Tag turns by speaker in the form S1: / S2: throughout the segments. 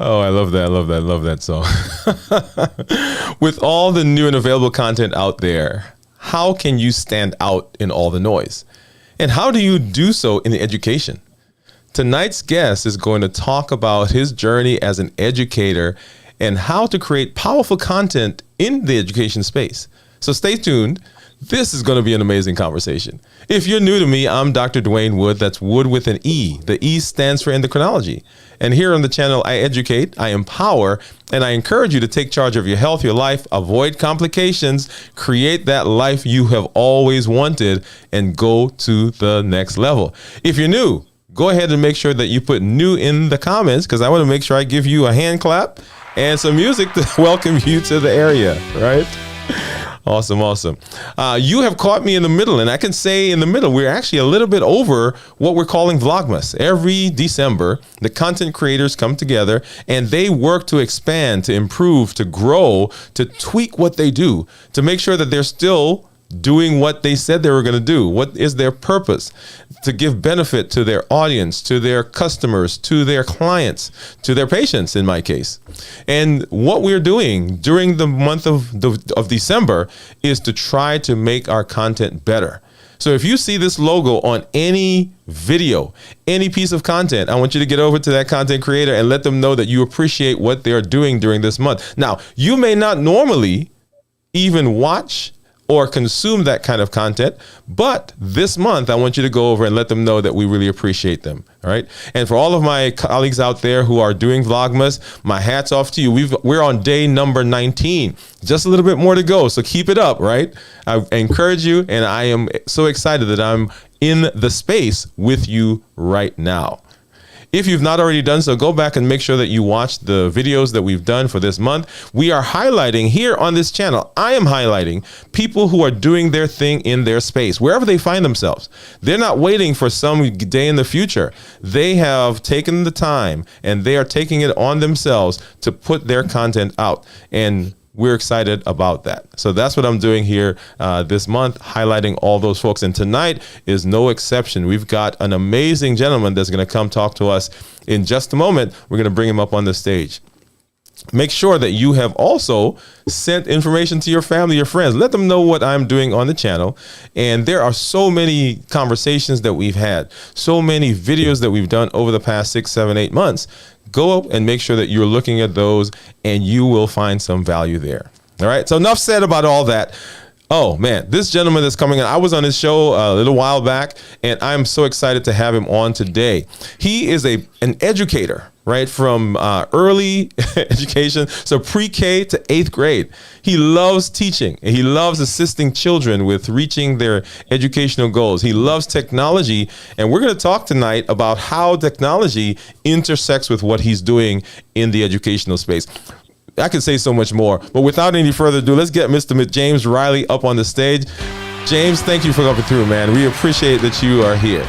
S1: Oh, I love that. I love that. I love that song. With all the new and available content out there, how can you stand out in all the noise? And how do you do so in the education? Tonight's guest is going to talk about his journey as an educator and how to create powerful content in the education space. So stay tuned. This is going to be an amazing conversation. If you're new to me, I'm Dr. Dwayne Wood. That's Wood with an E. The E stands for endocrinology. And here on the channel, I educate, I empower, and I encourage you to take charge of your health, your life, avoid complications, create that life you have always wanted, and go to the next level. If you're new, go ahead and make sure that you put new in the comments, because I want to make sure I give you a hand clap and some music to welcome you to the area, right? Awesome, awesome. You have caught me in the middle, and I can say in the middle, we're actually a little bit over what we're calling Vlogmas. Every December, the content creators come together and they work to expand, to improve, to grow, to tweak what they do, to make sure that they're still doing what they said they were going to do. What is their purpose? To give benefit to their audience, to their customers, to their clients, to their patients in my case. And what we're doing during the month of December is to try to make our content better. So if you see this logo on any video, any piece of content, I want you to get over to that content creator and let them know that you appreciate what they're doing during this month. Now, you may not normally even watch or consume that kind of content, but this month I want you to go over and let them know that we really appreciate them. All right. And for all of my colleagues out there who are doing Vlogmas, my hat's off to you. We're on day number 19, just a little bit more to go. So keep it up. Right. I encourage you. And I am so excited that I'm in the space with you right now. If you've not already done so, go back and make sure that you watch the videos that we've done for this month. We are highlighting here on this channel. I am highlighting people who are doing their thing in their space, wherever they find themselves. They're not waiting for some day in the future. They have taken the time and they are taking it on themselves to put their content out. And we're excited about that. So that's what I'm doing here this month, highlighting all those folks. And tonight is no exception. We've got an amazing gentleman that's going to come talk to us in just a moment. We're going to bring him up on the stage. Make sure that you have also sent information to your family, your friends. Let them know what I'm doing on the channel. And there are so many conversations that we've had, so many videos that we've done over the past 6, 7, 8 months. Go up and make sure that you're looking at those and you will find some value there. All right. So enough said about all that. Oh, man, this gentleman that's coming in, I was on his show a little while back, and I'm so excited to have him on today. He is an educator, right, from early education, so pre-K to 8th grade. He loves teaching, and he loves assisting children with reaching their educational goals. He loves technology, and we're going to talk tonight about how technology intersects with what he's doing in the educational space. I could say so much more, but without any further ado, let's get Mr. James Riley up on the stage. James, thank you for coming through, man. We appreciate that you are here.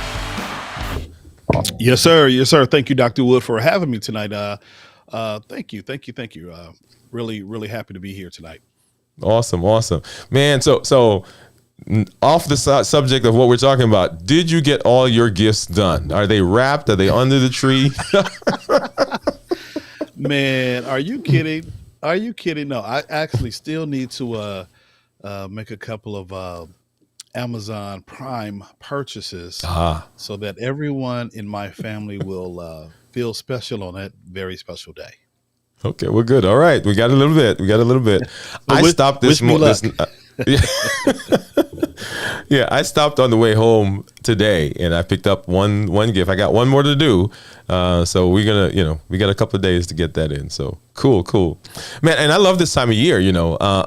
S2: Yes, sir. Yes, sir. Thank you, Dr. Wood, for having me tonight. Thank you. Really happy to be here tonight.
S1: Awesome. Man, so off the subject of what we're talking about, did you get all your gifts done? Are they wrapped? Are they under the tree?
S2: Man, are you kidding? No, I actually still need to make a couple of Amazon Prime purchases so that everyone in my family will feel special on that very special day.
S1: Okay, we're good. All right, we got a little bit. I stopped this. Yeah, I stopped on the way home today, and I picked up one gift. I got one more to do, so we got a couple of days to get that in. So cool, man. And I love this time of year.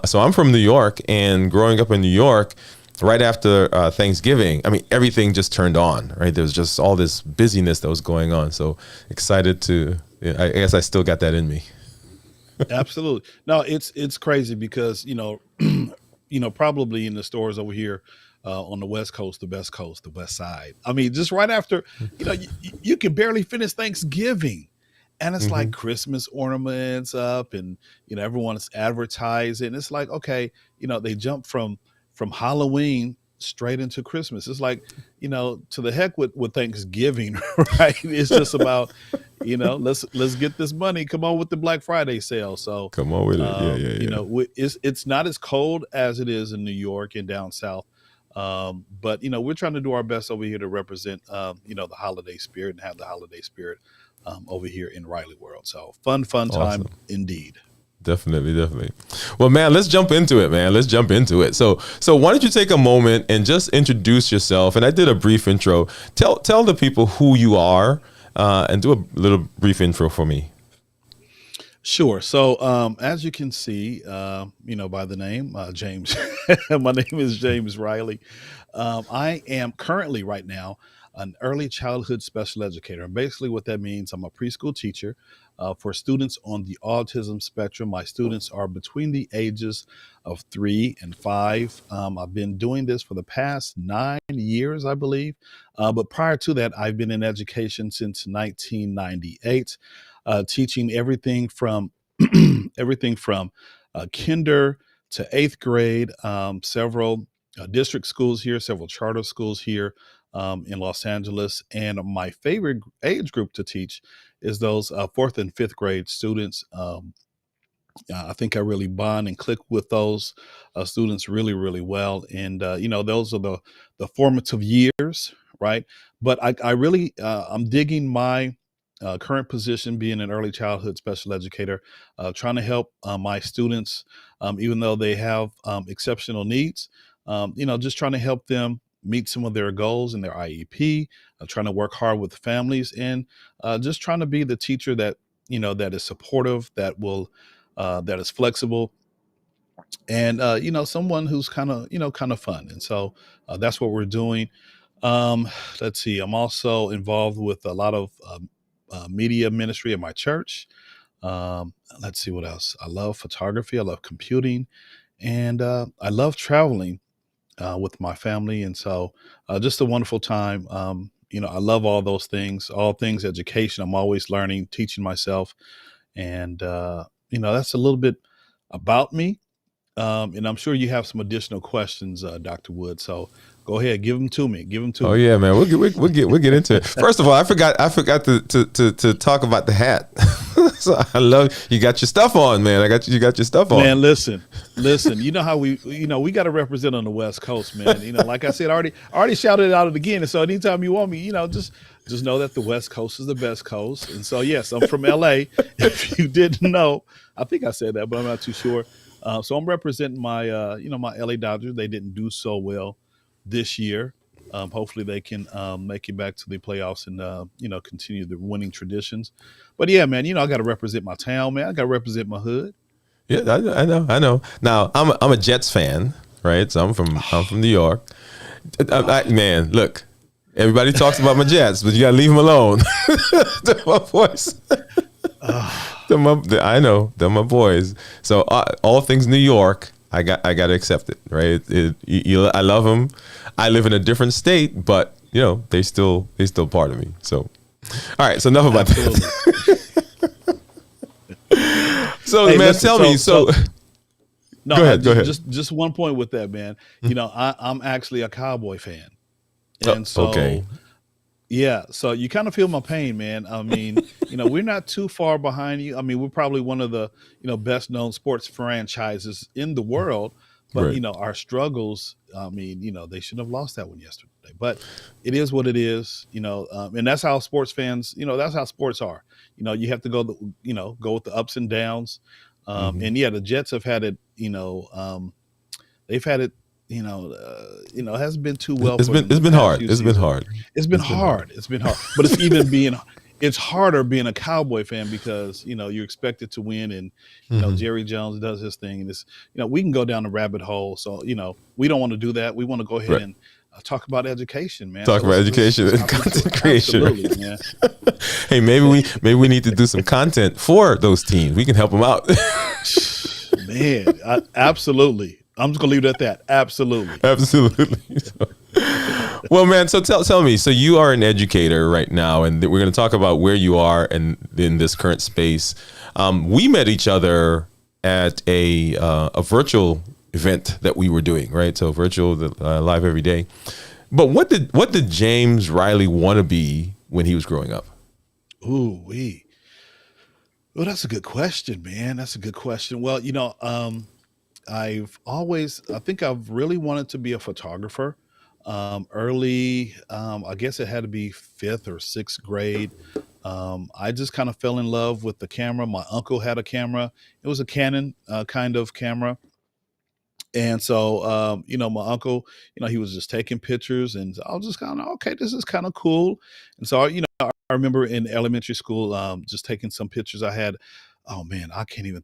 S1: So I'm from New York, and growing up in New York, right after Thanksgiving, I mean, everything just turned on. Right, there was just all this busyness that was going on. So excited to. I guess I still got that in me.
S2: Absolutely. No, it's crazy because probably in the stores over here on the West Coast, the best coast, the West Side. I mean, just right after, you can barely finish Thanksgiving, and it's like Christmas ornaments up, and everyone's advertising. It's like, okay, they jump from Halloween straight into Christmas. It's like, to the heck with Thanksgiving, right? It's just about, let's get this money. Come on with the Black Friday sale. So
S1: Come on with it. Yeah.
S2: it's not as cold as it is in New York and down south. But we're trying to do our best over here to represent, the holiday spirit and have the holiday spirit over here in Riley World. So fun time
S1: Awesome.
S2: indeed.
S1: Definitely. Well, man, let's jump into it, man. Let's jump into it. So why don't you take a moment and just introduce yourself? And I did a brief intro. Tell the people who you are, and do a little brief intro for me.
S2: Sure. So, as you can see, by the name, James, my name is James Riley. I am currently right now an early childhood special educator. And basically what that means, I'm a preschool teacher for students on the autism spectrum. My students are between the ages of 3 and 5. I've been doing this for the past 9 years, I believe. But prior to that, I've been in education since 1998. Teaching everything from kinder to 8th grade, several district schools here, several charter schools here in Los Angeles. And my favorite age group to teach is those 4th and 5th grade students. I think I really bond and click with those students really, really well. And, those are the formative years, right? But I really, I'm digging my current position, being an early childhood special educator, trying to help my students, even though they have exceptional needs, just trying to help them meet some of their goals in their IEP, trying to work hard with families, and just trying to be the teacher that, that is supportive, that is flexible, and, someone who's kind of fun. And so that's what we're doing. Let's see. I'm also involved with a lot of media ministry at my church. Let's see what else. I love photography. I love computing, and I love traveling with my family. And so just a wonderful time. I love all those things, all things education. I'm always learning, teaching myself. And, that's a little bit about me. And I'm sure you have some additional questions, Dr. Wood. So go ahead, give them to me.
S1: Oh yeah, man. We'll get into it. First of all, I forgot to talk about the hat. So I love you got your stuff on, man. You got your stuff on.
S2: Man, listen. You know how we got to represent on the West Coast, man. Like I said, I already shouted it out again. And so anytime you want me, just know that the West Coast is the best coast. And so yes, I'm from LA. If you didn't know, I think I said that, but I'm not too sure. So I'm representing my my LA Dodgers. They didn't do so well this year. Hopefully they can make it back to the playoffs and continue the winning traditions. But yeah, man, I got to represent my town, man. I got to represent my hood.
S1: Yeah, I know. Now I'm a Jets fan, right? So I'm from New York. Man, look, everybody talks about my Jets, but you gotta leave them alone. They're my boys. I know they're my boys. So all things New York, I got to accept it, right? I love them. I live in a different state, but they still part of me. So, all right. So enough about that. So, hey, man, listen, tell me. So,
S2: no,
S1: go ahead.
S2: Just one point with that, man. I'm actually a Cowboy fan, and so.
S1: Okay.
S2: Yeah, so you kind of feel my pain, man. I mean, we're not too far behind you. I mean, we're probably one of the, best known sports franchises in the world, but
S1: right.
S2: Our struggles, I mean, they shouldn't have lost that one yesterday, but it is what it is, and that's how sports fans, that's how sports are. You have to go with the ups and downs. And yeah, the Jets have had it, they've had it, it hasn't been too well.
S1: It's been hard. It's been hard.
S2: But it's harder being a Cowboy fan because, you're expected to win, and, Jerry Jones does his thing, and this, we can go down the rabbit hole. So, we don't want to do that. We want to go ahead and talk about education, man.
S1: About education and content creation.
S2: Absolutely, man.
S1: Hey, maybe we need to do some content for those teams. We can help them out.
S2: Man, absolutely. I'm just gonna leave it at that. Absolutely.
S1: Well, man, so tell me. So you are an educator right now, and we're going to talk about where you are and in this current space. We met each other at a virtual event that we were doing, right? So virtual, live every day. But what did James Riley want to be when he was growing up?
S2: Ooh, wee. Well, that's a good question, man. That's a good question. Well, I think I've really wanted to be a photographer. Early, I guess it had to be fifth or sixth grade. I just kind of fell in love with the camera. My uncle had a camera. It was a Canon kind of camera. And so, my uncle, he was just taking pictures, and I was just kind of, okay, this is kind of cool. And so, I remember in elementary school, just taking some pictures. I had, oh man, I can't even.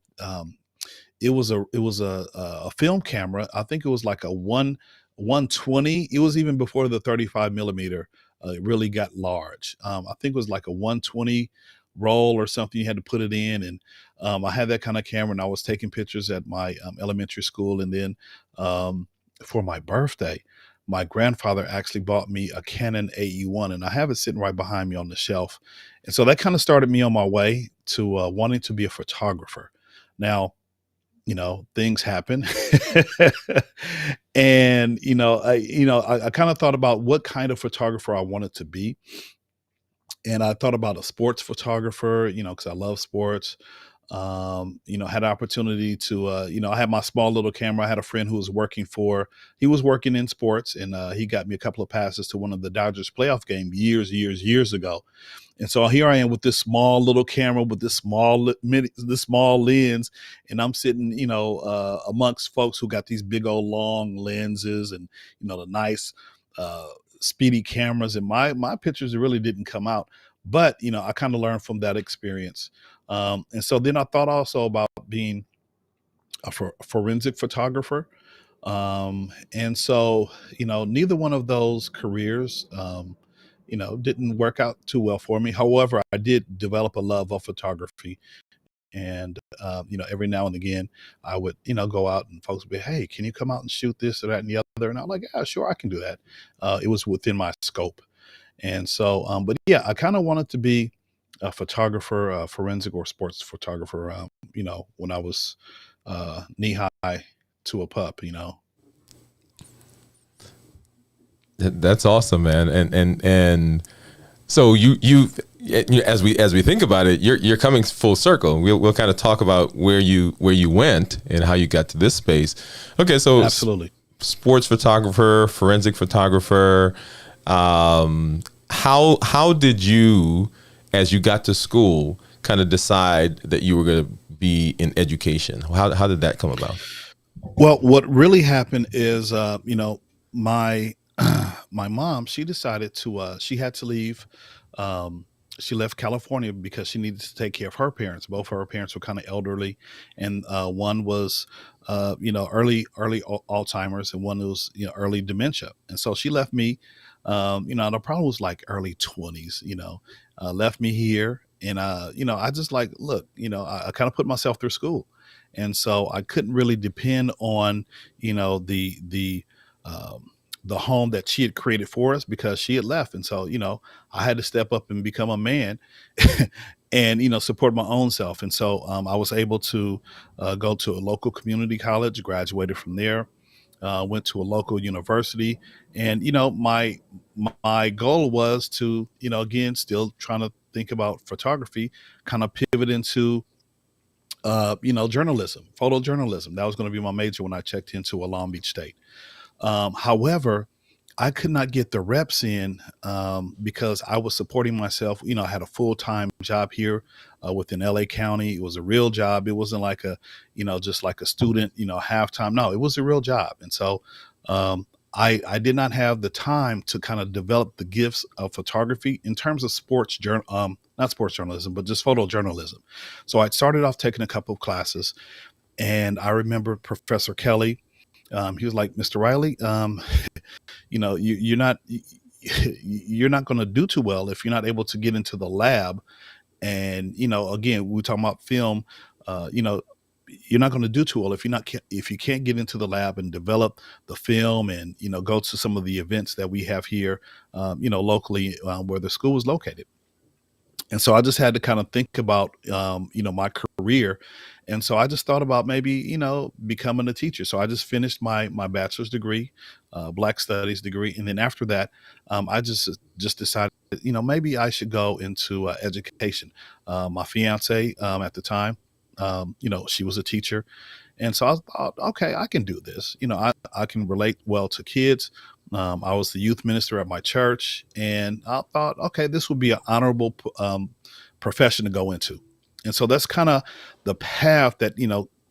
S2: It was a film camera. I think it was like a 120. It was even before the 35 millimeter. It really got large. I think it was like a 120 roll or something. You had to put it in, and I had that kind of camera, and I was taking pictures at my elementary school. And then for my birthday, my grandfather actually bought me a Canon AE1, and I have it sitting right behind me on the shelf. And so that kind of started me on my way to wanting to be a photographer. Now, things happen. And I kind of thought about what kind of photographer I wanted to be. And I thought about a sports photographer, because I love sports. Had an opportunity to, I had my small little camera. I had a friend who was he was working in sports, and he got me a couple of passes to one of the Dodgers playoff game years ago. And so here I am with this small little camera with this small lens, and I'm sitting, amongst folks who got these big old long lenses, and the nice, uh, speedy cameras, and my pictures really didn't come out. But I kind of learned from that experience, and so then I thought also about being a forensic photographer. And so, neither one of those careers, didn't work out too well for me. However, I did develop a love of photography. And, every now and again, I would, go out, and folks would be, hey, can you come out and shoot this or that and the other? And I'm like, yeah, sure, I can do that. It was within my scope. And so, but yeah, I kind of wanted to be a photographer, forensic or sports photographer, when I was knee high to a pup.
S1: That's awesome, man. And so as we think about it, you're coming full circle. We'll kind of talk about where you went and how you got to this space. Okay, so
S2: Absolutely.
S1: sports photographer, forensic photographer. How did you, as you got to school, kind of decide that you were going to be in education? How did that come about?
S2: Well, what really happened is, my my mom, she decided to she had to leave. Um, she left California because she needed to take care of her parents. Both of her parents were kind of elderly, and one was early Alzheimer's, and one was early dementia. And so she left me. The problem was like early 20s. Left me here, and I just like look. I kind of put myself through school, and so I couldn't really depend on the the home that she had created for us because she had left. And so I had to step up and become a man and support my own self. And so I was able to go to a local community college, graduated from there, went to a local university. And my goal was to again, still trying to think about photography, kind of pivot into journalism, photojournalism. That was going to be my major when I checked into a Long Beach State. However, I could not get the reps in because I was supporting myself. I had a full time job here within LA County. It was a real job. It wasn't like just like a student, half time. No, it was a real job. And so I did not have the time to kind of develop the gifts of photography in terms of not sports journalism, but just photojournalism. So I started off taking a couple of classes, and I remember Professor Kelly. He was like, Mr. Riley, you're not going to do too well if you're not able to get into the lab. And again, we're talking about film. uh, you know you're not going to do too well if you can't get into the lab and develop the film, and go to some of the events that we have here locally, where the school is located. And so I just had to kind of think about, my career. And so I just thought about maybe, becoming a teacher. So I just finished my bachelor's degree, Black Studies degree, and then after that, I just decided, maybe I should go into education. My fiance at the time, she was a teacher, and so I thought, okay, I can do this. I can relate well to kids. I was the youth minister at my church, and I thought, okay, this would be an honorable profession to go into. And so that's kind of the path that,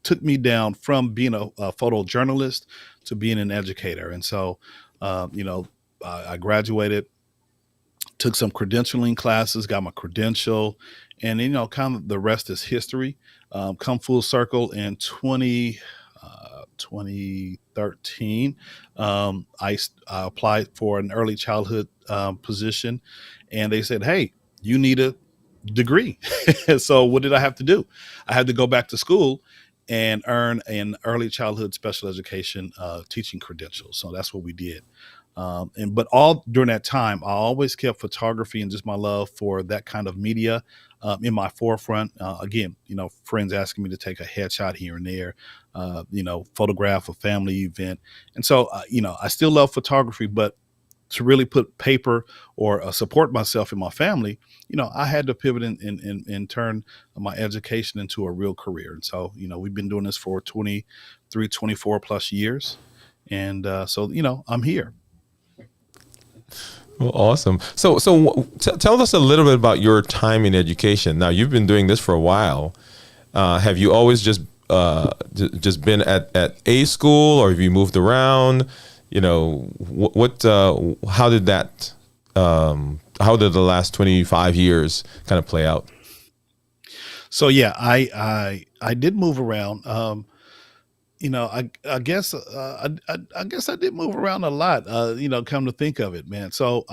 S2: took me down from being a photojournalist to being an educator. And so, I graduated, took some credentialing classes, got my credential, and kind of the rest is history. Come full circle in 2013. I applied for an early childhood position, and they said, "Hey, you need a degree." So what did I have to do? I had to go back to school and earn an early childhood special education teaching credential. So that's what we did. And but all during that time, I always kept photography and just my love for that kind of media in my forefront. Again, friends asking me to take a headshot here and there, photograph a family event, and so I still love photography, but to really put paper or support myself and my family, I had to pivot and turn my education into a real career. And so, we've been doing this for 23, 24 plus years. And so, I'm here.
S1: Well, awesome. So tell us a little bit about your time in education. Now, you've been doing this for a while. Have you always just been at a school, or have you moved around? How did that how did the last 25 years kind of play out?
S2: So yeah, I did move around. I guess I guess I did move around a lot. Come to think of it, man. So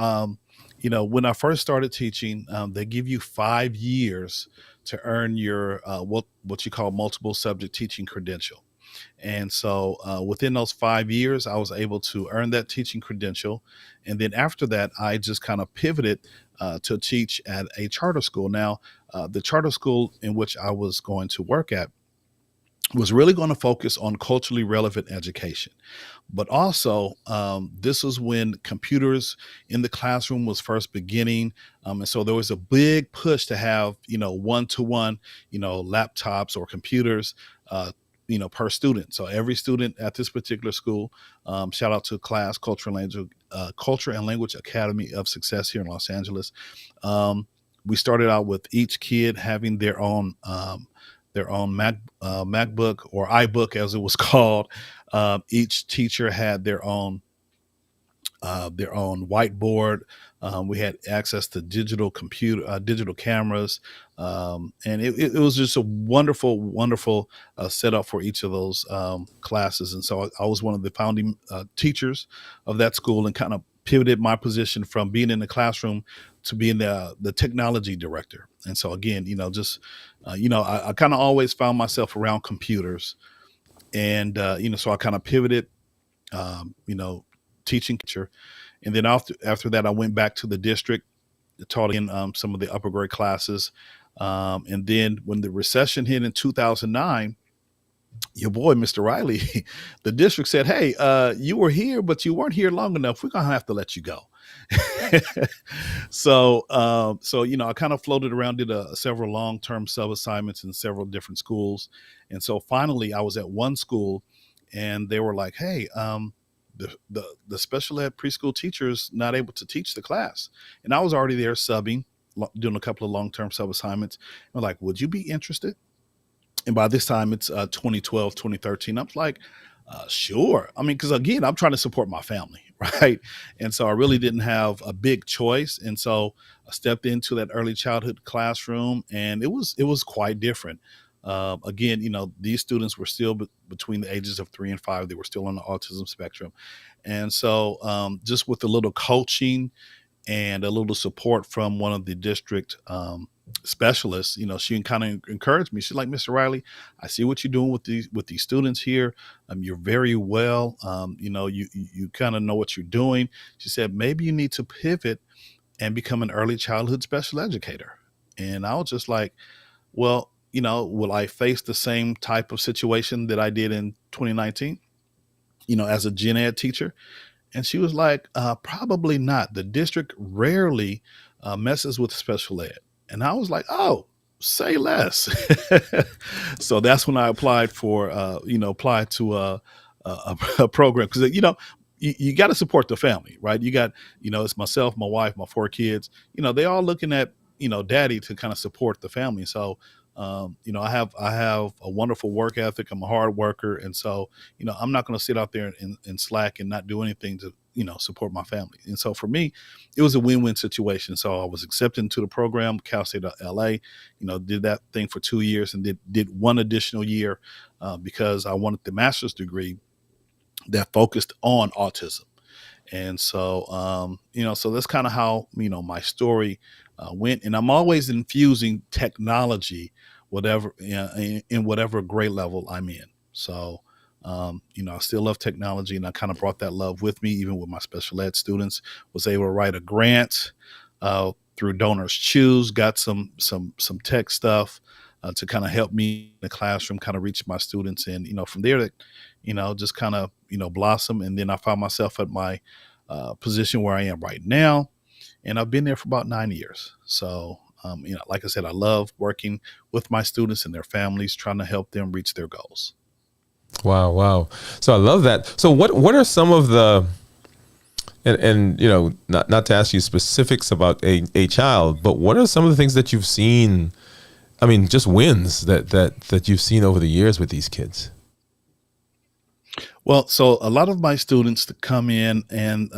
S2: when I first started teaching, they give you 5 years to earn your what you call multiple subject teaching credential. And so within those 5 years, I was able to earn that teaching credential. And then after that, I just kind of pivoted to teach at a charter school. Now, the charter school in which I was going to work at was really going to focus on culturally relevant education. But also, this was when computers in the classroom was first beginning, and so there was a big push to have one to one, laptops or computers. Per student. So every student at this particular school, shout out to class Culture and Language Academy of Success here in Los Angeles. Um, we started out with each kid having their own MacBook or iBook, as it was called. Each teacher had their own whiteboard. We had access to digital cameras, and it was just a wonderful, wonderful setup for each of those classes. And so I was one of the founding teachers of that school, and kind of pivoted my position from being in the classroom to being the technology director. And so again, just I kind of always found myself around computers, and so I kind of pivoted, um, you know, teaching culture. And then after that, I went back to the district, taught again some of the upper grade classes. And then when the recession hit in 2009, your boy, Mr. Riley, the district said, "Hey, you were here, but you weren't here long enough. We're gonna have to let you go." So I kind of floated around, did several long term sub assignments in several different schools, and so finally I was at one school, and they were like, "Hey, the special ed preschool teacher is not able to teach the class," and I was already there subbing, doing a couple of long term sub assignments. I'm like, "Would you be interested?" And by this time it's 2012, 2013. I'm like, sure. I mean, because again, I'm trying to support my family, right? And so I really didn't have a big choice. And so I stepped into that early childhood classroom, and it was quite different. Again, these students were still between the ages of 3 and 5. They were still on the autism spectrum. And so just with a little coaching and a little support from one of the district specialists, she kind of encouraged me. She's like, "Mr. Riley, I see what you're doing with these students here. You're very well. You kind of know what you're doing." She said, "Maybe you need to pivot and become an early childhood special educator." And I was just like, well, will I face the same type of situation that I did in 2019, as a gen ed teacher? And she was like, probably not. The district rarely messes with special ed. And I was like, oh, say less. So that's when I applied for, applied to a program because, you got to support the family, right? You got, it's myself, my wife, my four kids, they all looking at, daddy to kind of support the family. So, I have a wonderful work ethic. I'm a hard worker. And so, I'm not going to sit out there and slack and not do anything to, support my family. And so for me, it was a win-win situation. So I was accepted into the program, Cal State LA, did that thing for 2 years and did one additional year because I wanted the master's degree that focused on autism. And so, so that's kind of how, my story went. And I'm always infusing technology, whatever, in whatever grade level I'm in. So, I still love technology, and I kind of brought that love with me, even with my special ed students. Was able to write a grant through Donors Choose, got some tech stuff to kind of help me in the classroom, kind of reach my students, and from there, that just kind of blossom, and then I found myself at my position where I am right now, and I've been there for about 9 years. So, like I said, I love working with my students and their families, trying to help them reach their goals.
S1: Wow, wow. So I love that. So what are some of the and not to ask you specifics about a child, but what are some of the things that you've seen? I mean, just wins that you've seen over the years with these kids.
S2: Well, so a lot of my students that come in and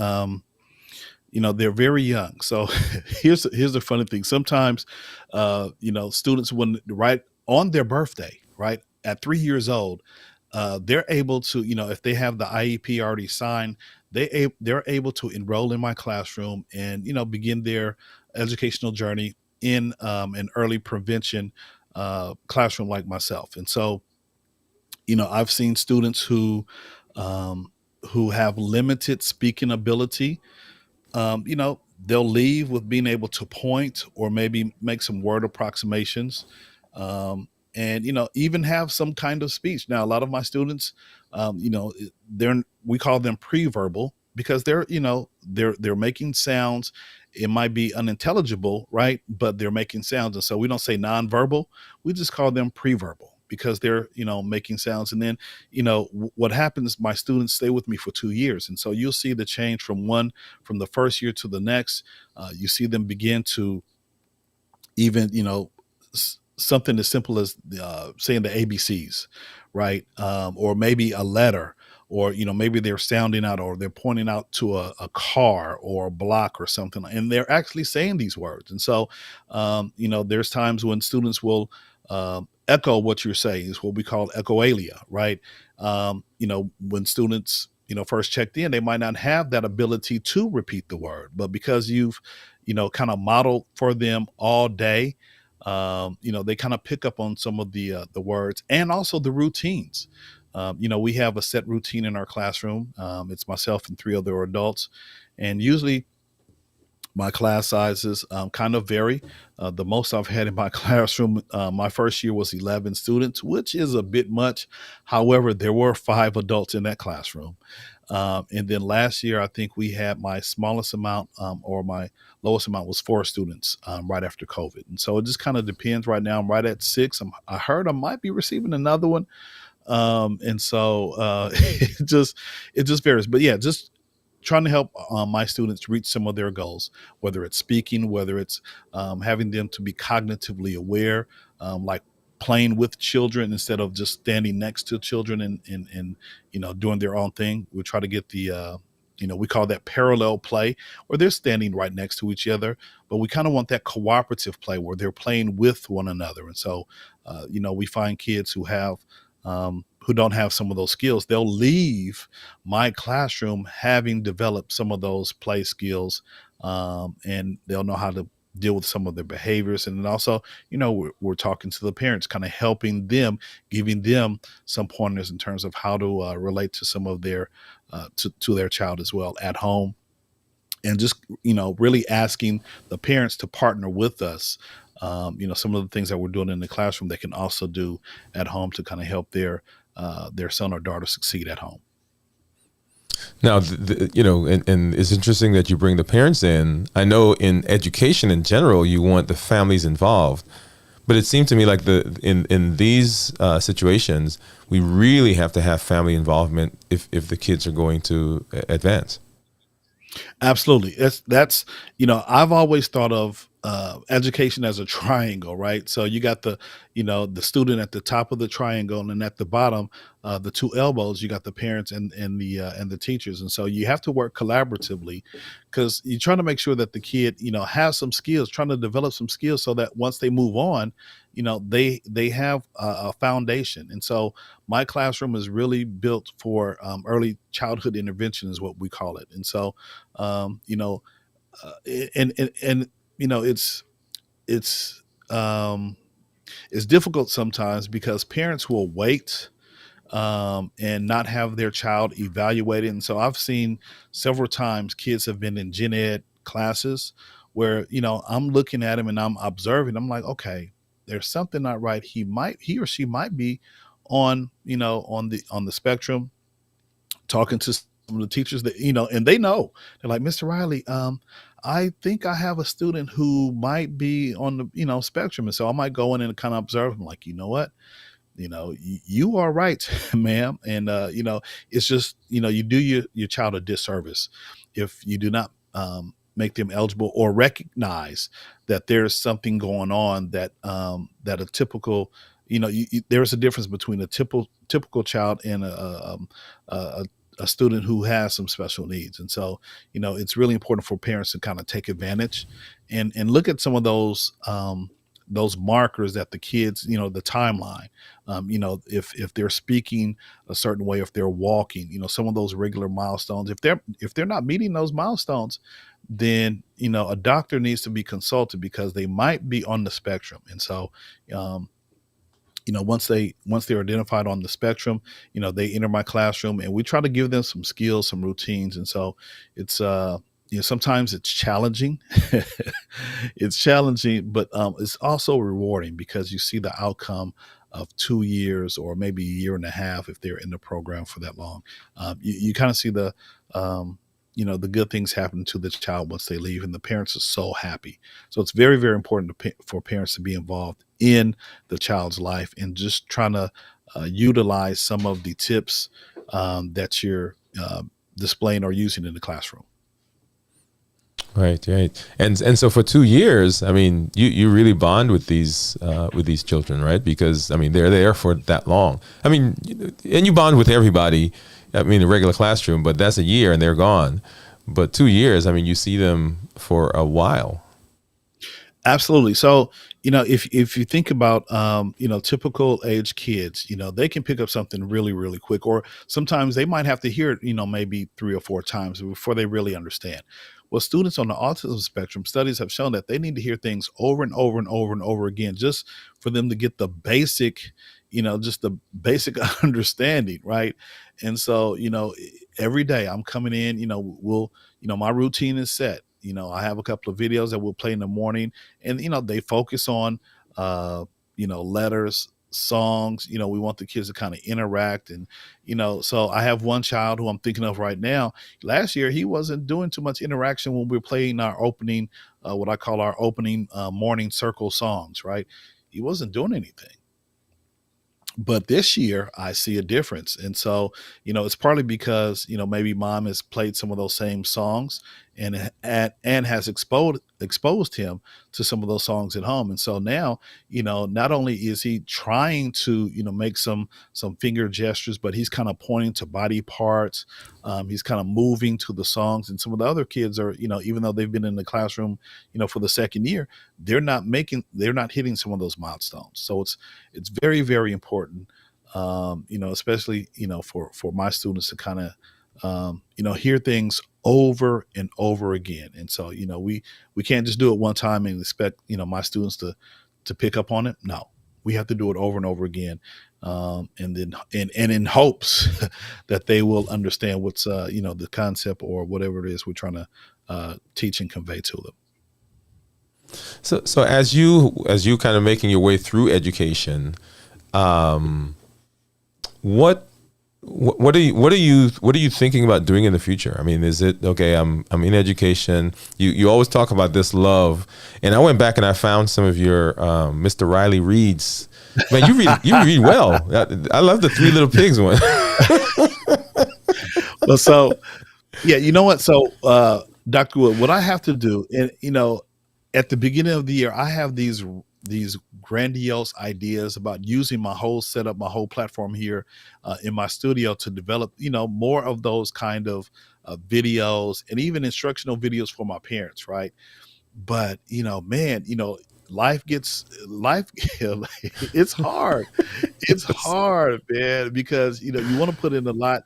S2: they're very young. So here's the funny thing. Sometimes students, when right on their birthday, right at 3 years old, they're able to, if they have the IEP already signed, they're able to enroll in my classroom and begin their educational journey in an early prevention classroom like myself. And so, I've seen students um, who have limited speaking ability, they'll leave with being able to point or maybe make some word approximations, and even have some kind of speech. Now, a lot of my students, they're we call them pre-verbal because they're making sounds. It might be unintelligible, right? But they're making sounds, and so we don't say nonverbal. We just call them pre-verbal because they're making sounds. And then what happens, my students stay with me for 2 years, and so you'll see the change from the first year to the next. You see them begin to even something as simple as saying the ABCs, right? Or maybe a letter, or maybe they're sounding out, or they're pointing out to a car or a block or something, and they're actually saying these words. And so there's times when students will echo what you're saying, is what we call echoalia, right? When students first checked in, they might not have that ability to repeat the word, but because you've kind of modeled for them all day, they kind of pick up on some of the words and also the routines. We have a set routine in our classroom. It's myself and three other adults, and usually my class sizes kind of vary. The most I've had in my classroom, my first year was 11 students, which is a bit much. However, there were 5 adults in that classroom. And then last year, I think we had my smallest amount, or my lowest amount was 4 students right after COVID. And so it just kind of depends. Right now, I'm right at 6. I heard I might be receiving another one. And so it just varies. But yeah, just trying to help my students reach some of their goals, whether it's speaking, whether it's having them to be cognitively aware, like playing with children instead of just standing next to children and doing their own thing. We try to get we call that parallel play, where they're standing right next to each other, but we kind of want that cooperative play where they're playing with one another. And so, we find kids who don't have some of those skills, they'll leave my classroom having developed some of those play skills, and they'll know how to deal with some of their behaviors. And then also, we're talking to the parents, kind of helping them, giving them some pointers in terms of how to relate to some of their to their child as well at home, and just really asking the parents to partner with us some of the things that we're doing in the classroom they can also do at home to kind of help their son or daughter succeed at home.
S1: Now, and it's interesting that you bring the parents in. I know in education in general, you want the families involved, but it seemed to me like in these situations, we really have to have family involvement if the kids are going to advance.
S2: Absolutely. That's I've always thought of education as a triangle, right? So you got the student at the top of the triangle, and then at the bottom, the two elbows, you got the parents and the teachers. And so you have to work collaboratively because you're trying to make sure that the kid, has some skills, trying to develop some skills so that once they move on, they have a foundation. And so my classroom is really built for early childhood intervention, is what we call it. And so um, you know, uh, and it's um, it's difficult sometimes because parents will wait and not have their child evaluated. And so I've seen several times kids have been in gen ed classes where I'm looking at him and I'm observing. I'm like, okay, there's something not right. He or she might be on the spectrum, talking to some of the teachers that and they know. They're like, Mr. Riley, I think I have a student who might be on the spectrum. And so I might go in and kind of observe them, like, you know what, you are right, ma'am. And it's just, you do your child a disservice if you do not make them eligible or recognize that there's something going on that a typical, there's a difference between a typical child and a a student who has some special needs. And so, it's really important for parents to kind of take advantage and look at some of those markers that the kids, the timeline, if they're speaking a certain way, if they're walking, some of those regular milestones, if they're not meeting those milestones, then a doctor needs to be consulted because they might be on the spectrum. And so, um, once they're identified on the spectrum, they enter my classroom and we try to give them some skills, some routines. And so it's sometimes it's challenging. It's challenging, but it's also rewarding because you see the outcome of 2 years or maybe a year and a half if they're in the program for that long. You kind of see um, the good things happen to the child once they leave, and the parents are so happy. So it's very, very important for parents to be involved in the child's life and just trying to utilize some of the tips that you're displaying or using in the classroom.
S1: Right, right. And so for 2 years, I mean, you really bond with these children, right? Because I mean, they're there for that long. I mean, and you bond with everybody. I mean, a regular classroom, but that's a year and they're gone. But 2 years, I mean, you see them for a while.
S2: Absolutely. So, if you think about typical age kids, they can pick up something really, really quick, or sometimes they might have to hear it, maybe 3 or 4 times before they really understand. Well, students on the autism spectrum, studies have shown that they need to hear things over and over and over and over again, just for them to get the basic, just the basic understanding, right? And so, every day I'm coming in, my routine is set. I have a couple of videos that we'll play in the morning, and they focus on letters, songs. We want the kids to kind of interact. And so I have one child who I'm thinking of right now. Last year he wasn't doing too much interaction when we were playing our opening, what I call our opening morning circle songs, right? He wasn't doing anything. But this year I see a difference. And so, it's partly because, maybe mom has played some of those same songs and has exposed him to some of those songs at home. And so now, not only is he trying to, make some finger gestures, but he's kind of pointing to body parts. He's kind of moving to the songs. And some of the other kids are, even though they've been in the classroom, for the second year, they're not hitting some of those milestones. So it's very, very important, especially, for my students to kind of, hear things over and over again. And so, we can't just do it one time and expect, my students to pick up on it. No, we have to do it over and over again. And then, and in hopes that they will understand what's, the concept or whatever it is we're trying to teach and convey to them.
S1: So as you kind of making your way through education, um, what what are you thinking about doing in the future? I mean, is it okay? I'm in education. You always talk about this love, and I went back and I found some of your Mr. Riley reads. Man, you read well. I love the Three Little Pigs one.
S2: Well, so yeah, you know what? So, Dr. Wood, what I have to do, and at the beginning of the year, I have these grandiose ideas about using my whole setup, my whole platform here in my studio to develop, more of those kind of videos and even instructional videos for my parents, right? But man, life. It's hard. It's hard, man, because you want to put in a lot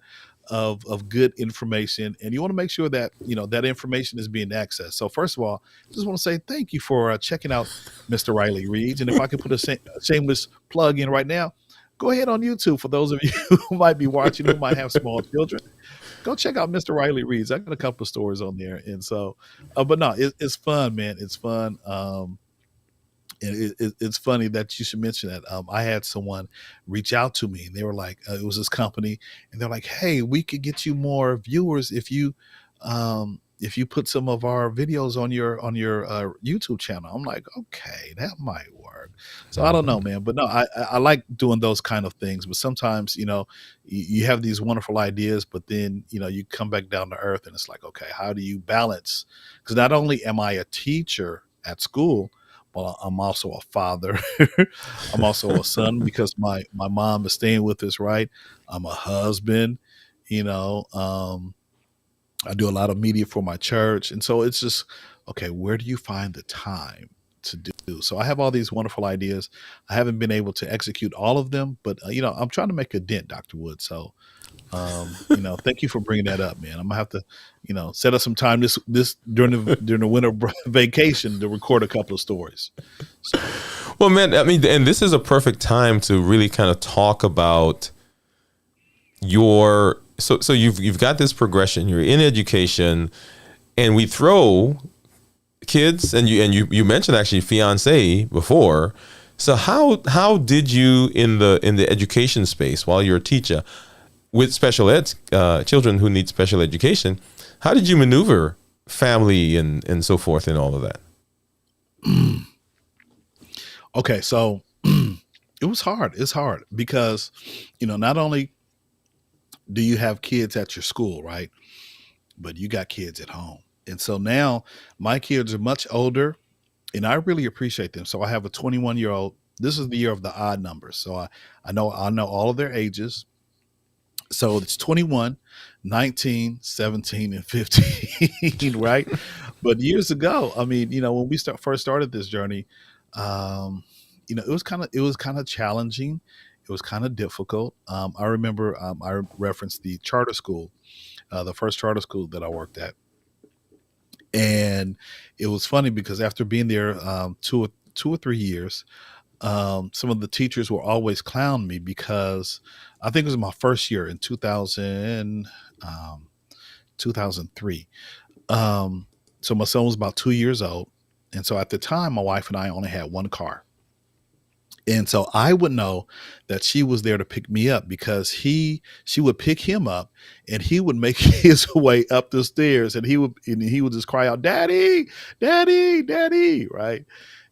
S2: of good information, and you want to make sure that that information is being accessed. So first of all, I just want to say thank you for checking out Mr. Riley Reads, and if I could put a shameless plug in right now, go ahead on YouTube. For those of you who might be watching who might have small children, go check out Mr. Riley Reads. I got a couple of stories on there, and so, but no, it's fun, man. It's fun. And it's funny that you should mention that. I had someone reach out to me, and they were like, it was this company, and they're like, "Hey, we could get you more viewers if you put some of our videos on your YouTube channel." I'm like, "Okay, that might work." So I don't know, man, but no, I like doing those kind of things. But sometimes, you have these wonderful ideas, but then you come back down to earth, and it's like, okay, how do you balance? Because not only am I a teacher at school, well, I'm also a father. I'm also a son because my mom is staying with us, right? I'm a husband, you know. I do a lot of media for my church. And so it's just, okay, where do you find the time to do? So I have all these wonderful ideas. I haven't been able to execute all of them, but I'm trying to make a dent, Dr. Wood. So thank you for bringing that up, man. I'm gonna have to, set up some time this during the winter vacation to record a couple of stories. So
S1: Well, man, I mean, and this is a perfect time to really kind of talk about your so you've got this progression. You're in education, and we throw kids, and you mentioned actually fiance before. So how did you in the education space while you're a teacher with special ed children who need special education? How did you maneuver family and so forth and all of that?
S2: okay, so it was hard. It's hard because not only do you have kids at your school, right? But you got kids at home. And so now my kids are much older, and I really appreciate them. So I have a 21-year-old. This is the year of the odd numbers. So I know all of their ages. So it's 21, 19, 17, and 15, right? But years ago, I mean, when we first started this journey, it was kind of challenging. It was kind of difficult. I remember I referenced the charter school, the first charter school that I worked at, and it was funny because after being there 2 or 3 years, some of the teachers will always clown me because I think it was my first year in 2003. So my son was about 2 years old. And so at the time, my wife and I only had one car. And so I would know that she was there to pick me up because she would pick him up, and he would make his way up the stairs, and he would just cry out, "Daddy, Daddy, Daddy," right?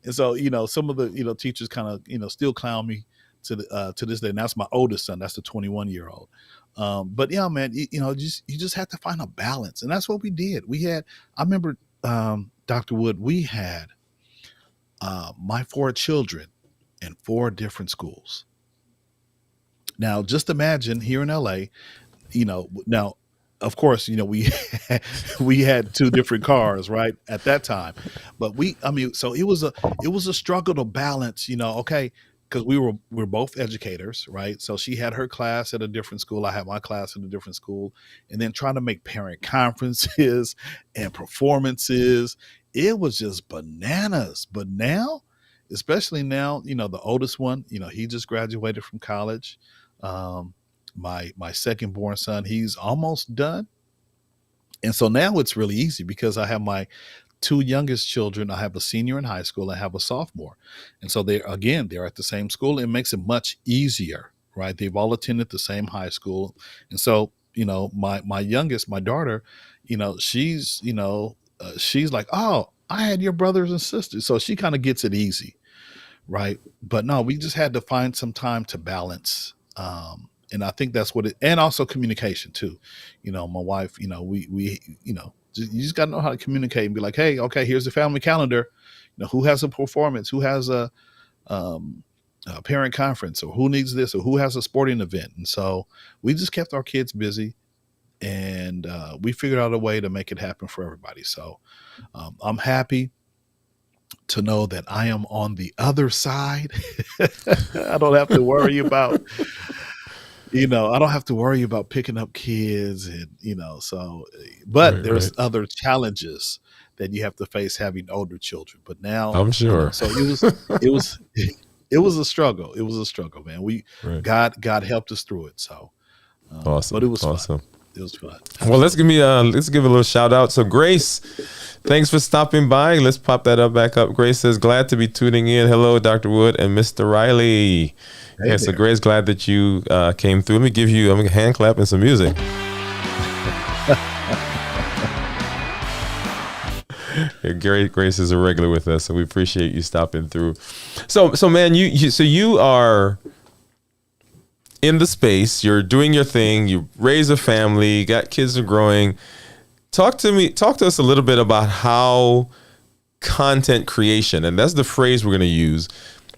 S2: And so, some of the, teachers kind of, still clown me to this day. And that's my oldest son. That's the 21-year-old. But yeah, man, you just have to find a balance. And that's what we did. I remember, Dr. Wood, we had my four children in four different schools. Now, just imagine here in LA, now, of course, we we had two different cars, right, at that time. But I mean, so it was a struggle to balance, okay, because we're both educators, right? So she had her class at a different school, I had my class at a different school, and then trying to make parent conferences and performances, it was just bananas. But now, especially now, the oldest one, he just graduated from college. Um, my second born son, he's almost done. And so now it's really easy because I have my two youngest children, I have a senior in high school, I have a sophomore. And so they're at the same school. It makes it much easier, right? They've all attended the same high school. And so, my youngest, my daughter, she's like, "Oh, I had your brothers and sisters." So she kind of gets it easy, right? But no, we just had to find some time to balance. And I think that's what it, and also communication too. My wife, you just got to know how to communicate and be like, "Hey, okay, here's the family calendar. Who has a performance? Who has um, a parent conference, or who needs this, or who has a sporting event?" And so we just kept our kids busy, and we figured out a way to make it happen for everybody. So I'm happy to know that I am on the other side. I don't have to worry about, I don't have to worry about picking up kids and, so, but
S1: Right,
S2: there's
S1: right.
S2: other challenges that you have to face having older children. But now,
S1: I'm sure.
S2: so it was, it was a struggle. It was a struggle, man.
S1: Right.
S2: God helped us through it. So, but it
S1: Awesome.
S2: was fun.
S1: Awesome.
S2: It was fun.
S1: Well, let's
S2: Absolutely.
S1: give a little shout out. So Grace, thanks for stopping by. Let's pop that up back up. Grace says, glad to be tuning in. Hello, Dr. Wood and Mr. Riley.
S2: Hey
S1: Yeah, so
S2: there.
S1: Grace, glad that you came through. Let me give you a hand clap and some music. Yeah, Grace is a regular with us, so we appreciate you stopping through. So man, you are in the space. You're doing your thing. You raise a family. Got kids are growing. Talk to us a little bit about how content creation, and that's the phrase we're going to use.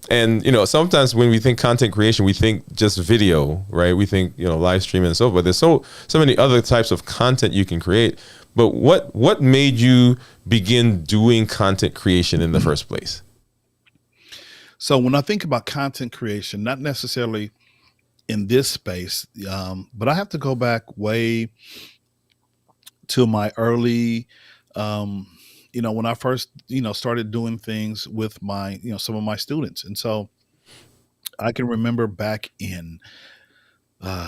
S1: And sometimes when we think content creation, we think just video, right? We think live streaming and so forth. But there's so many other types of content you can create. But what made you begin doing content creation in the first place?
S2: So when I think about content creation, not necessarily in this space, but I have to go back way to my early, when I first, started doing things with my, some of my students. And so I can remember back in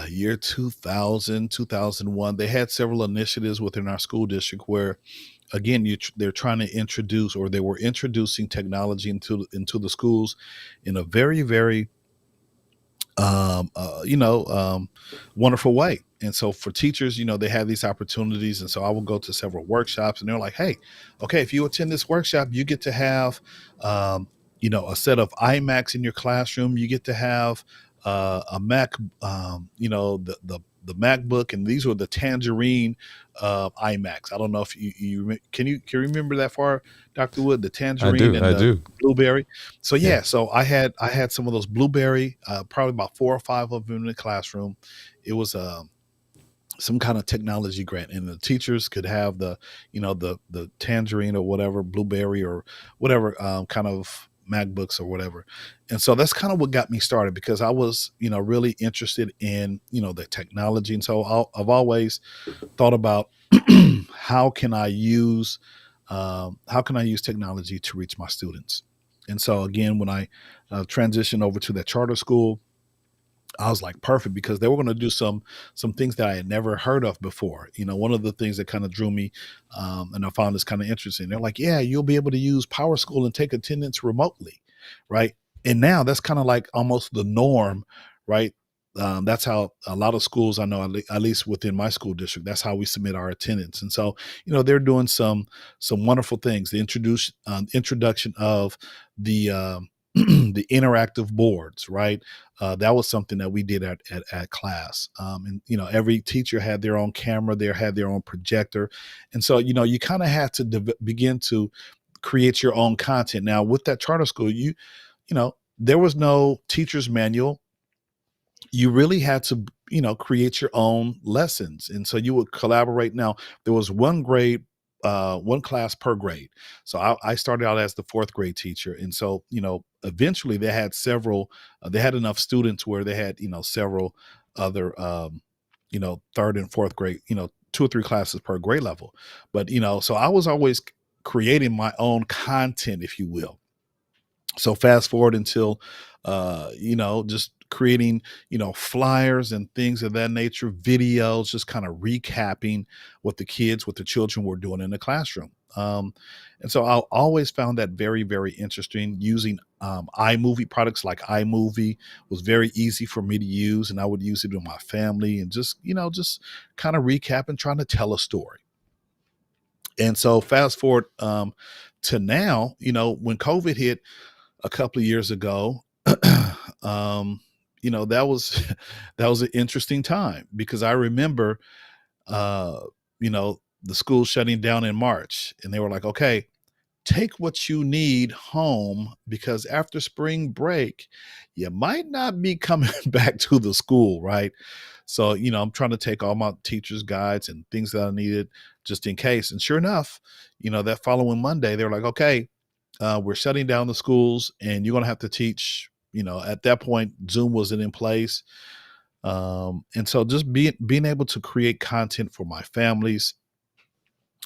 S2: year 2000, 2001, they had several initiatives within our school district where, again, they're trying to introduce, or they were introducing technology into the schools in a very, very um, uh, you know, um, wonderful way. And so for teachers, they have these opportunities. And so I will go to several workshops, and they're like, "Hey, okay, if you attend this workshop, you get to have, um, a set of iMacs in your classroom. You get to have a Mac, the MacBook, and these were the Tangerine iMacs. I don't know if can you remember that far, Dr. Wood, the
S1: I
S2: Tangerine
S1: do.
S2: and
S1: I
S2: the
S1: do.
S2: Blueberry. So
S1: Yeah.
S2: yeah, so I had some of those Blueberry, probably about 4 or 5 of them in the classroom. It was some kind of technology grant, and the teachers could have the Tangerine or whatever Blueberry or whatever kind of MacBooks or whatever. And so that's kind of what got me started, because I was really interested in the technology. And so I've always thought about how can I use technology to reach my students. And so again, when I transitioned over to that charter school, I was like, perfect, because they were going to do some things that I had never heard of before. One of the things that kind of drew me, and I found this kind of interesting. They're like, "Yeah, you'll be able to use Power School and take attendance remotely, right?" And now that's kind of like almost the norm, right? That's how a lot of schools I know, at least within my school district, that's how we submit our attendance. And so, they're doing some wonderful things. The introduction of the the interactive boards, right? That was something that we did at class. And every teacher had their own camera, they had their own projector. And so you kind of had to begin to create your own content. Now with that charter school, there was no teacher's manual. You really had to create your own lessons, and so you would collaborate. Now there was one class per grade. So I started out as the fourth grade teacher, and so eventually they had several. They had enough students where they had several other third and fourth grade, 2 or 3 classes per grade level. But so I was always creating my own content, if you will. So fast forward until just creating flyers and things of that nature, videos, just kind of recapping what the children were doing in the classroom. And so I always found that very, very interesting. Using iMovie products like iMovie was very easy for me to use, and I would use it with my family and just, just kind of recap and trying to tell a story. And so fast forward to now, when COVID hit a couple of years ago, um, that was that was an interesting time because I remember, uh, the school shutting down in March, and they were like, "Okay, take what you need home because after spring break, you might not be coming back to the school, right?" So, I'm trying to take all my teachers' guides and things that I needed just in case. And sure enough, that following Monday, they were like, "Okay, we're shutting down the schools and you're going to have to teach." At that point, Zoom wasn't in place. And so just being able to create content for my families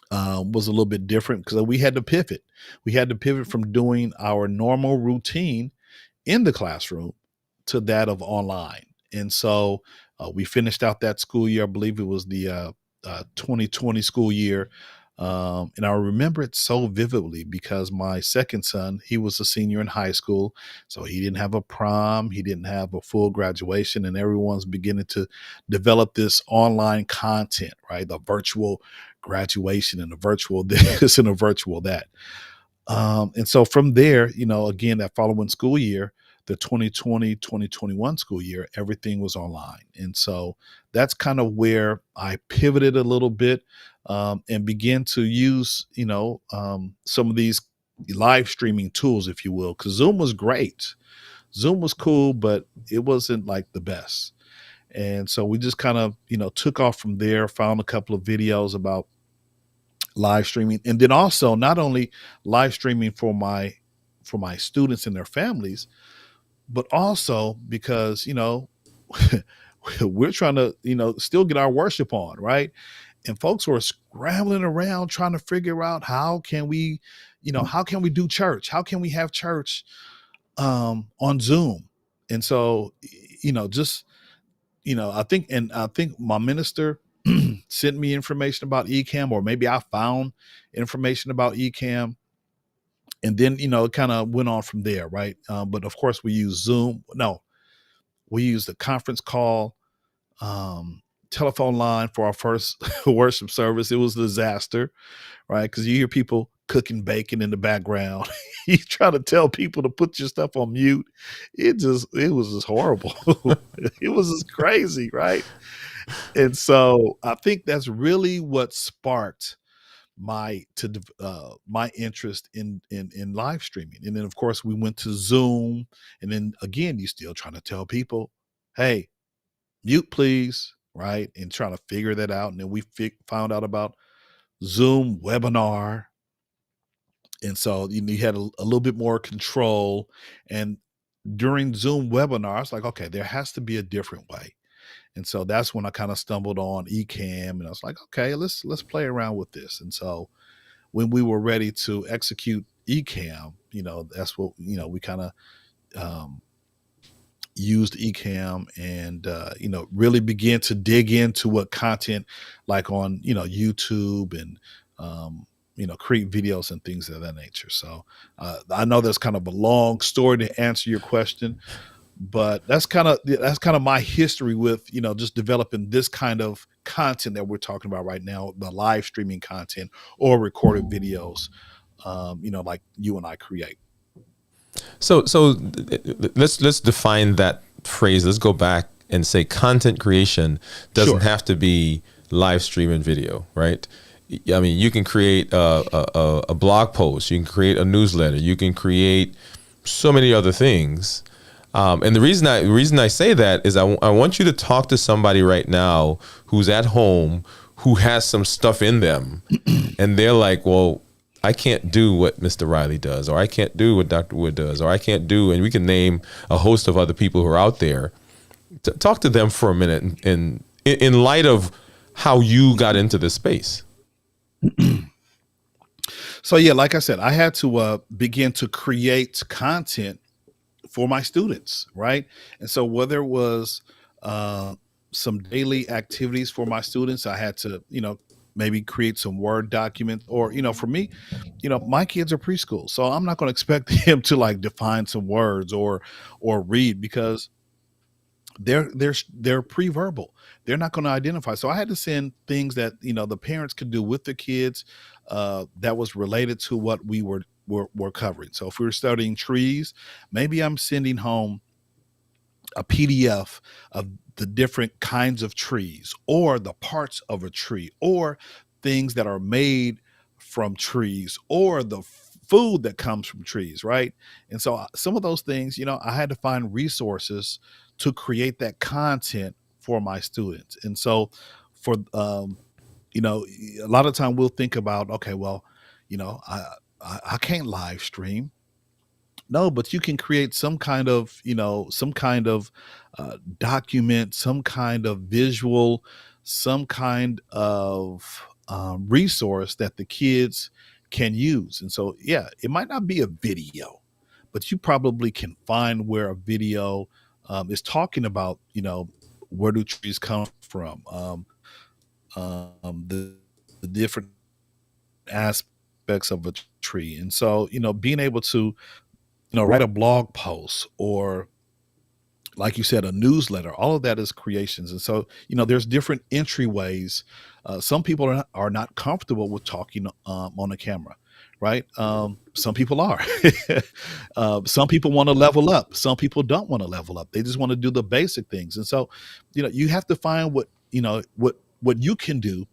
S2: was a little bit different because we had to pivot. We had to pivot from doing our normal routine in the classroom to that of online. And so we finished out that school year. I believe it was the 2020 school year. And I remember it so vividly because my second son, he was a senior in high school. So he didn't have a prom, he didn't have a full graduation, and everyone's beginning to develop this online content, right? The virtual graduation and the virtual this and a virtual that. And so from there, again, that following school year, the 2020-2021 school year, everything was online. And so that's kind of where I pivoted a little bit and began to use, some of these live streaming tools, if you will, because Zoom was great. Zoom was cool, but it wasn't like the best. And so we just kind of, took off from there, found a couple of videos about live streaming, and then also not only live streaming for my students and their families, but also because we're trying to still get our worship on, right? And folks were scrambling around trying to figure out how can we do church, how can we have church on Zoom. And so just I think my minister sent me information about Ecamm, or maybe I found information about Ecamm, and then it kind of went on from there, right? But of course, we use Zoom. No, we used a conference call, telephone line for our first worship service. It was a disaster, right? Because you hear people cooking bacon in the background. You try to tell people to put your stuff on mute. It was just horrible. It was just crazy, right? And so I think that's really what sparked my interest in live streaming. And then of course we went to Zoom, and then again you still trying to tell people, hey, mute please, right? And trying to figure that out. And then we found out about Zoom webinar, and so you had a little bit more control. And during Zoom webinar, it's like, okay, there has to be a different way. And so that's when I kind of stumbled on Ecamm, and I was like, okay, let's play around with this. And so when we were ready to execute Ecamm, that's what we kind of um, used Ecamm, and really began to dig into what content, like on YouTube, and create videos and things of that nature. So I know that's kind of a long story to answer your question, but that's kind of my history with just developing this kind of content that we're talking about right now, the live streaming content or recorded videos, like you and I create.
S1: So let's define that phrase. Let's go back and say content creation doesn't
S2: Sure.
S1: have to be live streaming video, right? I mean, you can create a blog post, you can create a newsletter, you can create so many other things. And the reason I say that is I want you to talk to somebody right now who's at home, who has some stuff in them, and they're like, well, I can't do what Mr. Riley does, or I can't do what Dr. Wood does, or I can't do, and we can name a host of other people who are out there. Talk to them for a minute, and in light of how you got into this space.
S2: So yeah, like I said, I had to begin to create content for my students, right? And so whether it was uh, some daily activities for my students, I had to, maybe create some Word documents. Or, for me, my kids are preschool, so I'm not going to expect him to like define some words or read, because they're pre-verbal. They're not going to identify. So I had to send things that the parents could do with the kids, that was related to what we were covering. So if we were studying trees, maybe I'm sending home a PDF of the different kinds of trees, or the parts of a tree, or things that are made from trees, or the food that comes from trees, right? And so some of those things, I had to find resources to create that content for my students. And so for you know, a lot of time we'll think about, okay, well, you know, I I can't live stream. No, but you can create some kind of, some kind of document, some kind of visual, some kind of resource that the kids can use. And so, yeah, it might not be a video, but you probably can find where a video is talking about, where do trees come from, the different aspects of a tree. And so, being able to write a blog post, or like you said, a newsletter, all of that is creations. And so, there's different entryways. Some people are not comfortable with talking on a camera, right? Some people are. Some people want to level up. Some people don't want to level up. They just want to do the basic things. And so, you have to find what you can do,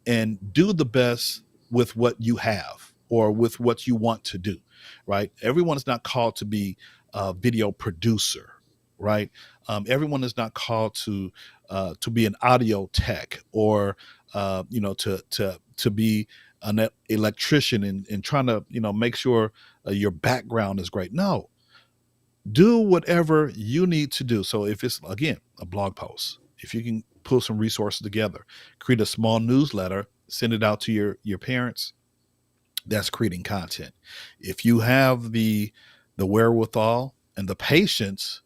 S2: and do the best with what you have, or with what you want to do, right? Everyone is not called to be a video producer, right? Everyone is not called to be an audio tech, or to be an electrician, and trying to make sure your background is great. No, do whatever you need to do. So if it's, again, a blog post, if you can pull some resources together, create a small newsletter, send it out to your parents, that's creating content. If you have the wherewithal and the patience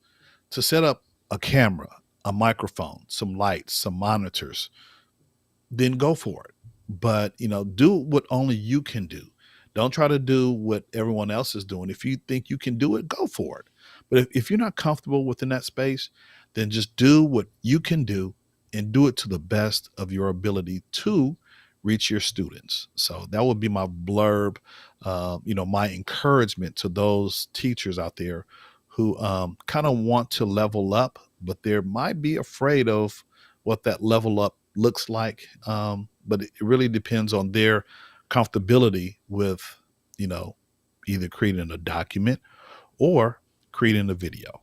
S2: to set up a camera, a microphone, some lights, some monitors, then go for it. But, do what only you can do. Don't try to do what everyone else is doing. If you think you can do it, go for it. But if you're not comfortable within that space, then just do what you can do, and do it to the best of your ability to reach your students. So that would be my blurb, my encouragement to those teachers out there who kind of want to level up, but they might be afraid of what that level up looks like. But it really depends on their comfortability with, you know, either creating a document or creating a video.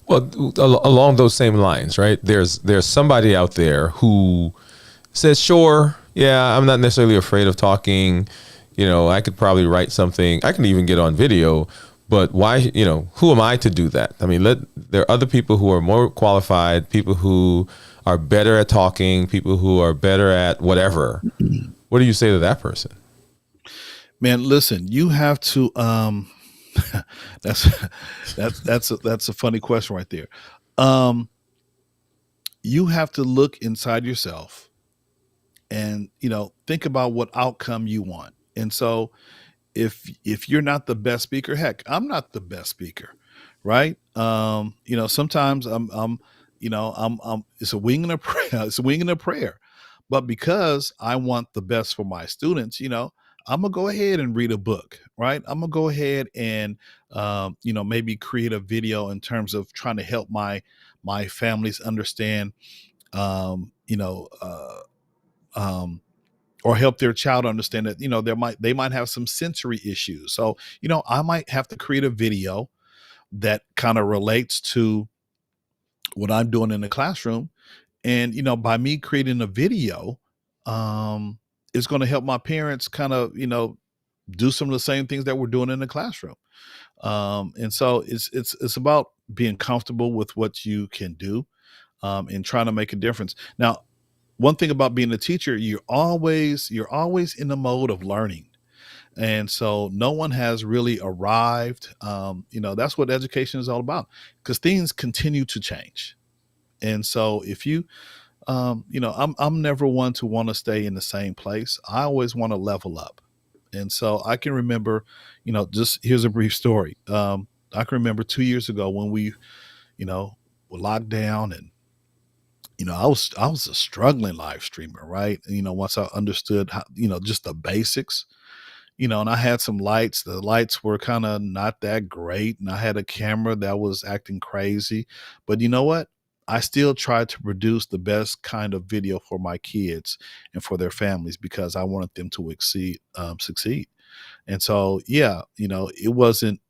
S1: Well, along those same lines, right? There's somebody out there who says, "Sure, yeah, I'm not necessarily afraid of talking. I could probably write something. I can even get on video, but why? Who am I to do that? I mean, there are other people who are more qualified, people who are better at talking, people who are better at whatever. What do you say to that person?"
S2: Man, listen, you have to that's that's a funny question right there. Um you have to look inside yourself, and think about what outcome you want. And so if you're not the best speaker, heck, I'm not the best speaker, right? Sometimes I'm it's a wing and a prayer. It's a wing and a prayer. But because I want the best for my students, I'm gonna go ahead and read a book, right? I'm gonna go ahead and maybe create a video in terms of trying to help my families understand, um, you know, uh, um, or help their child understand that they might have some sensory issues. So I might have to create a video that kind of relates to what I'm doing in the classroom. And by me creating a video, um it's going to help my parents kind of do some of the same things that we're doing in the classroom. And so it's about being comfortable with what you can do, and trying to make a difference. Now, one thing about being a teacher, you're always in the mode of learning. And so no one has really arrived. That's what education is all about, because things continue to change. And so if you I'm never one to want to stay in the same place. I always want to level up. And so I can remember, just here's a brief story. I can remember 2 years ago when we, were locked down, and I was a struggling live streamer, right? Once I understood how, just the basics, and I had some lights. The lights were kind of not that great, and I had a camera that was acting crazy. But you know what? I still tried to produce the best kind of video for my kids and for their families because I wanted them to succeed. And so, yeah, it wasn't.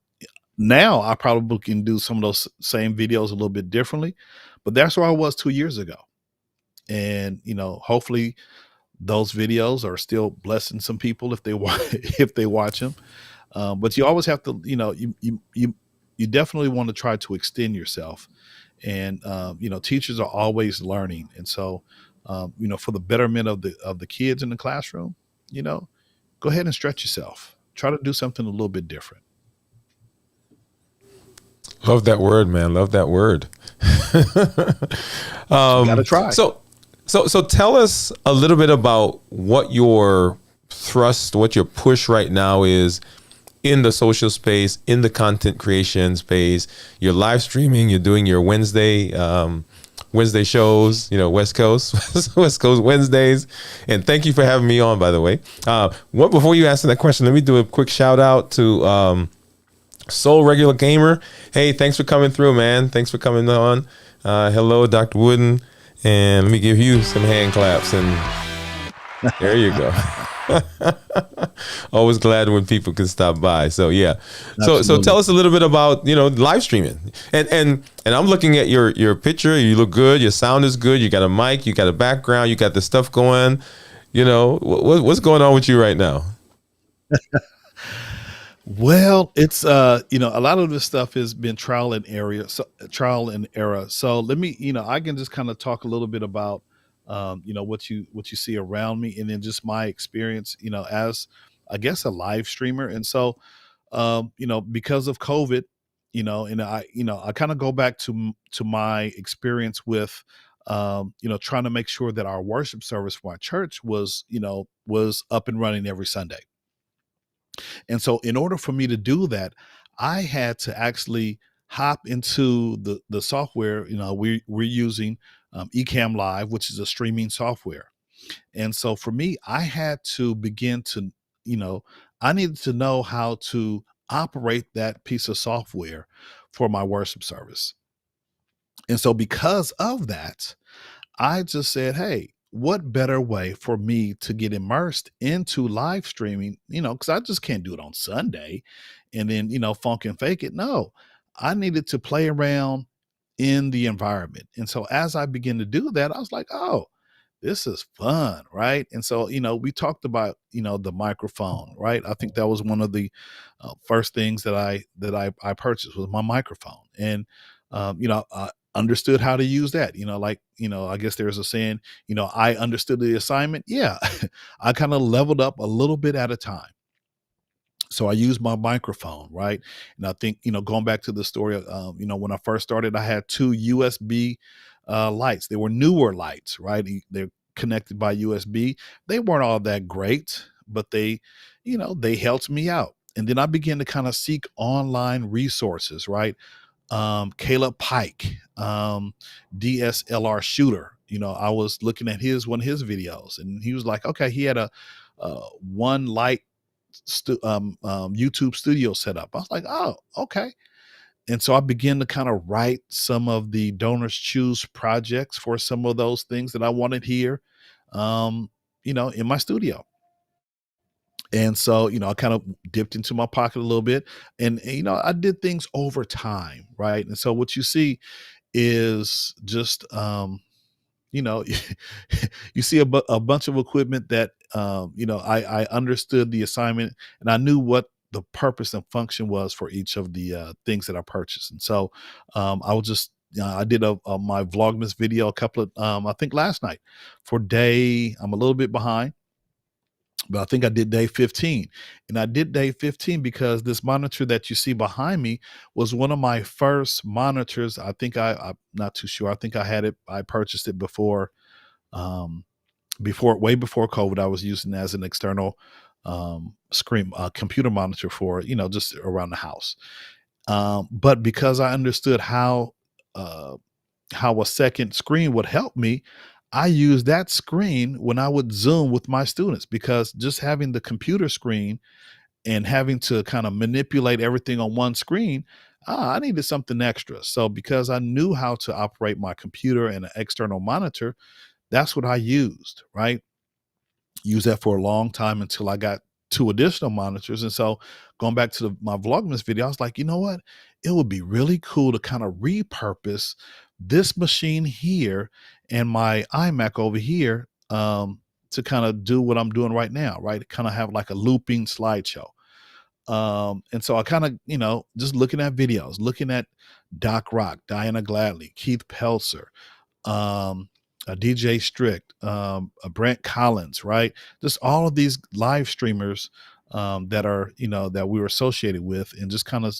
S2: Now I probably can do some of those same videos a little bit differently, but that's where I was 2 years ago. And hopefully those videos are still blessing some people if they if they watch them. But you always have to, you definitely want to try to extend yourself. And teachers are always learning, and so for the betterment of the kids in the classroom, you know, go ahead and stretch yourself. Try to do something a little bit different.
S1: Love that word, man. Love that word.
S2: You got to try.
S1: So tell us a little bit about what your thrust, what your push right now is in the social space, in the content creation space. You're live streaming. You're doing your Wednesday shows. West Coast, West Coast Wednesdays. And thank you for having me on, by the way. Before you answer that question, let me do a quick shout out to Soul Regular Gamer. Hey, thanks for coming through, man. Thanks for coming on. Hello, Dr. Wooden. And let me give you some hand claps, and there you go. Always glad when people can stop by. So yeah. So tell us a little bit about live streaming. And I'm looking at your picture. You look good. Your sound is good. You got a mic. You got a background. You got the stuff going. What's going on with you right now?
S2: Well, it's a lot of this stuff has been trial and error. So let me, I can just kind of talk a little bit about what you see around me, and then just my experience, as I guess a live streamer. And so because of COVID, and I kind of go back to my experience with trying to make sure that our worship service for our church was up and running every Sunday. And so in order for me to do that, I had to actually hop into the software. We're using Ecamm Live, which is a streaming software. And so for me, I had to begin to, you know, I needed to know how to operate that piece of software for my worship service. And so because of that, I just said, hey, what better way for me to get immersed into live streaming? Because I just can't do it on Sunday and then, funk and fake it. No, I needed to play around in the environment. And so as I began to do that, I was like, oh, this is fun, right? And so, we talked about, the microphone, right? I think that was one of the first things that I purchased was my microphone, and I understood how to use that. I guess there's a saying, I understood the assignment. Yeah, I kind of leveled up a little bit at a time. So I used my microphone, right? And I think, going back to the story, when I first started, I had two USB lights. They were newer lights, right? They're connected by USB. They weren't all that great, but they helped me out. And then I began to kind of seek online resources, right? Caleb Pike, DSLR shooter. I was looking at one of his videos, and he was like, okay, he had a one light YouTube studio setup. I was like, oh, okay. And so I began to kind of write some of the donors choose projects for some of those things that I wanted here, in my studio. And so, I kind of dipped into my pocket a little bit, and I did things over time. Right. And so what you see is just, you know, you see a bunch of equipment that, I understood the assignment, and I knew what the purpose and function was for each of the things that I purchased. And so I was just, I did my Vlogmas video a couple of, I think last night I'm a little bit behind, but I think I did day 15. And I did day 15 because this monitor that you see behind me was one of my first monitors. I think I'm not too sure. I think I purchased it before. Um, way before COVID, I was using it as an external screen computer monitor for, just around the house. But because I understood uh, how a second screen would help me, I used that screen when I would Zoom with my students, because just having the computer screen and having to kind of manipulate everything on one screen, I needed something extra. So because I knew how to operate my computer and an external monitor, that's what I used, right? Used that for a long time until I got two additional monitors. And so going back to my Vlogmas video, I was like, you know what? It would be really cool to kind of repurpose this machine here and my iMac over here, to kind of do what I'm doing right now, right? Kind of have like a looping slideshow. And so I kind of, just looking at videos, looking at Doc Rock, Diana Gladley, Keith Pelzer, DJ Strict, Brent Collins, right? Just all of these live streamers that are, that we were associated with, and just kind of,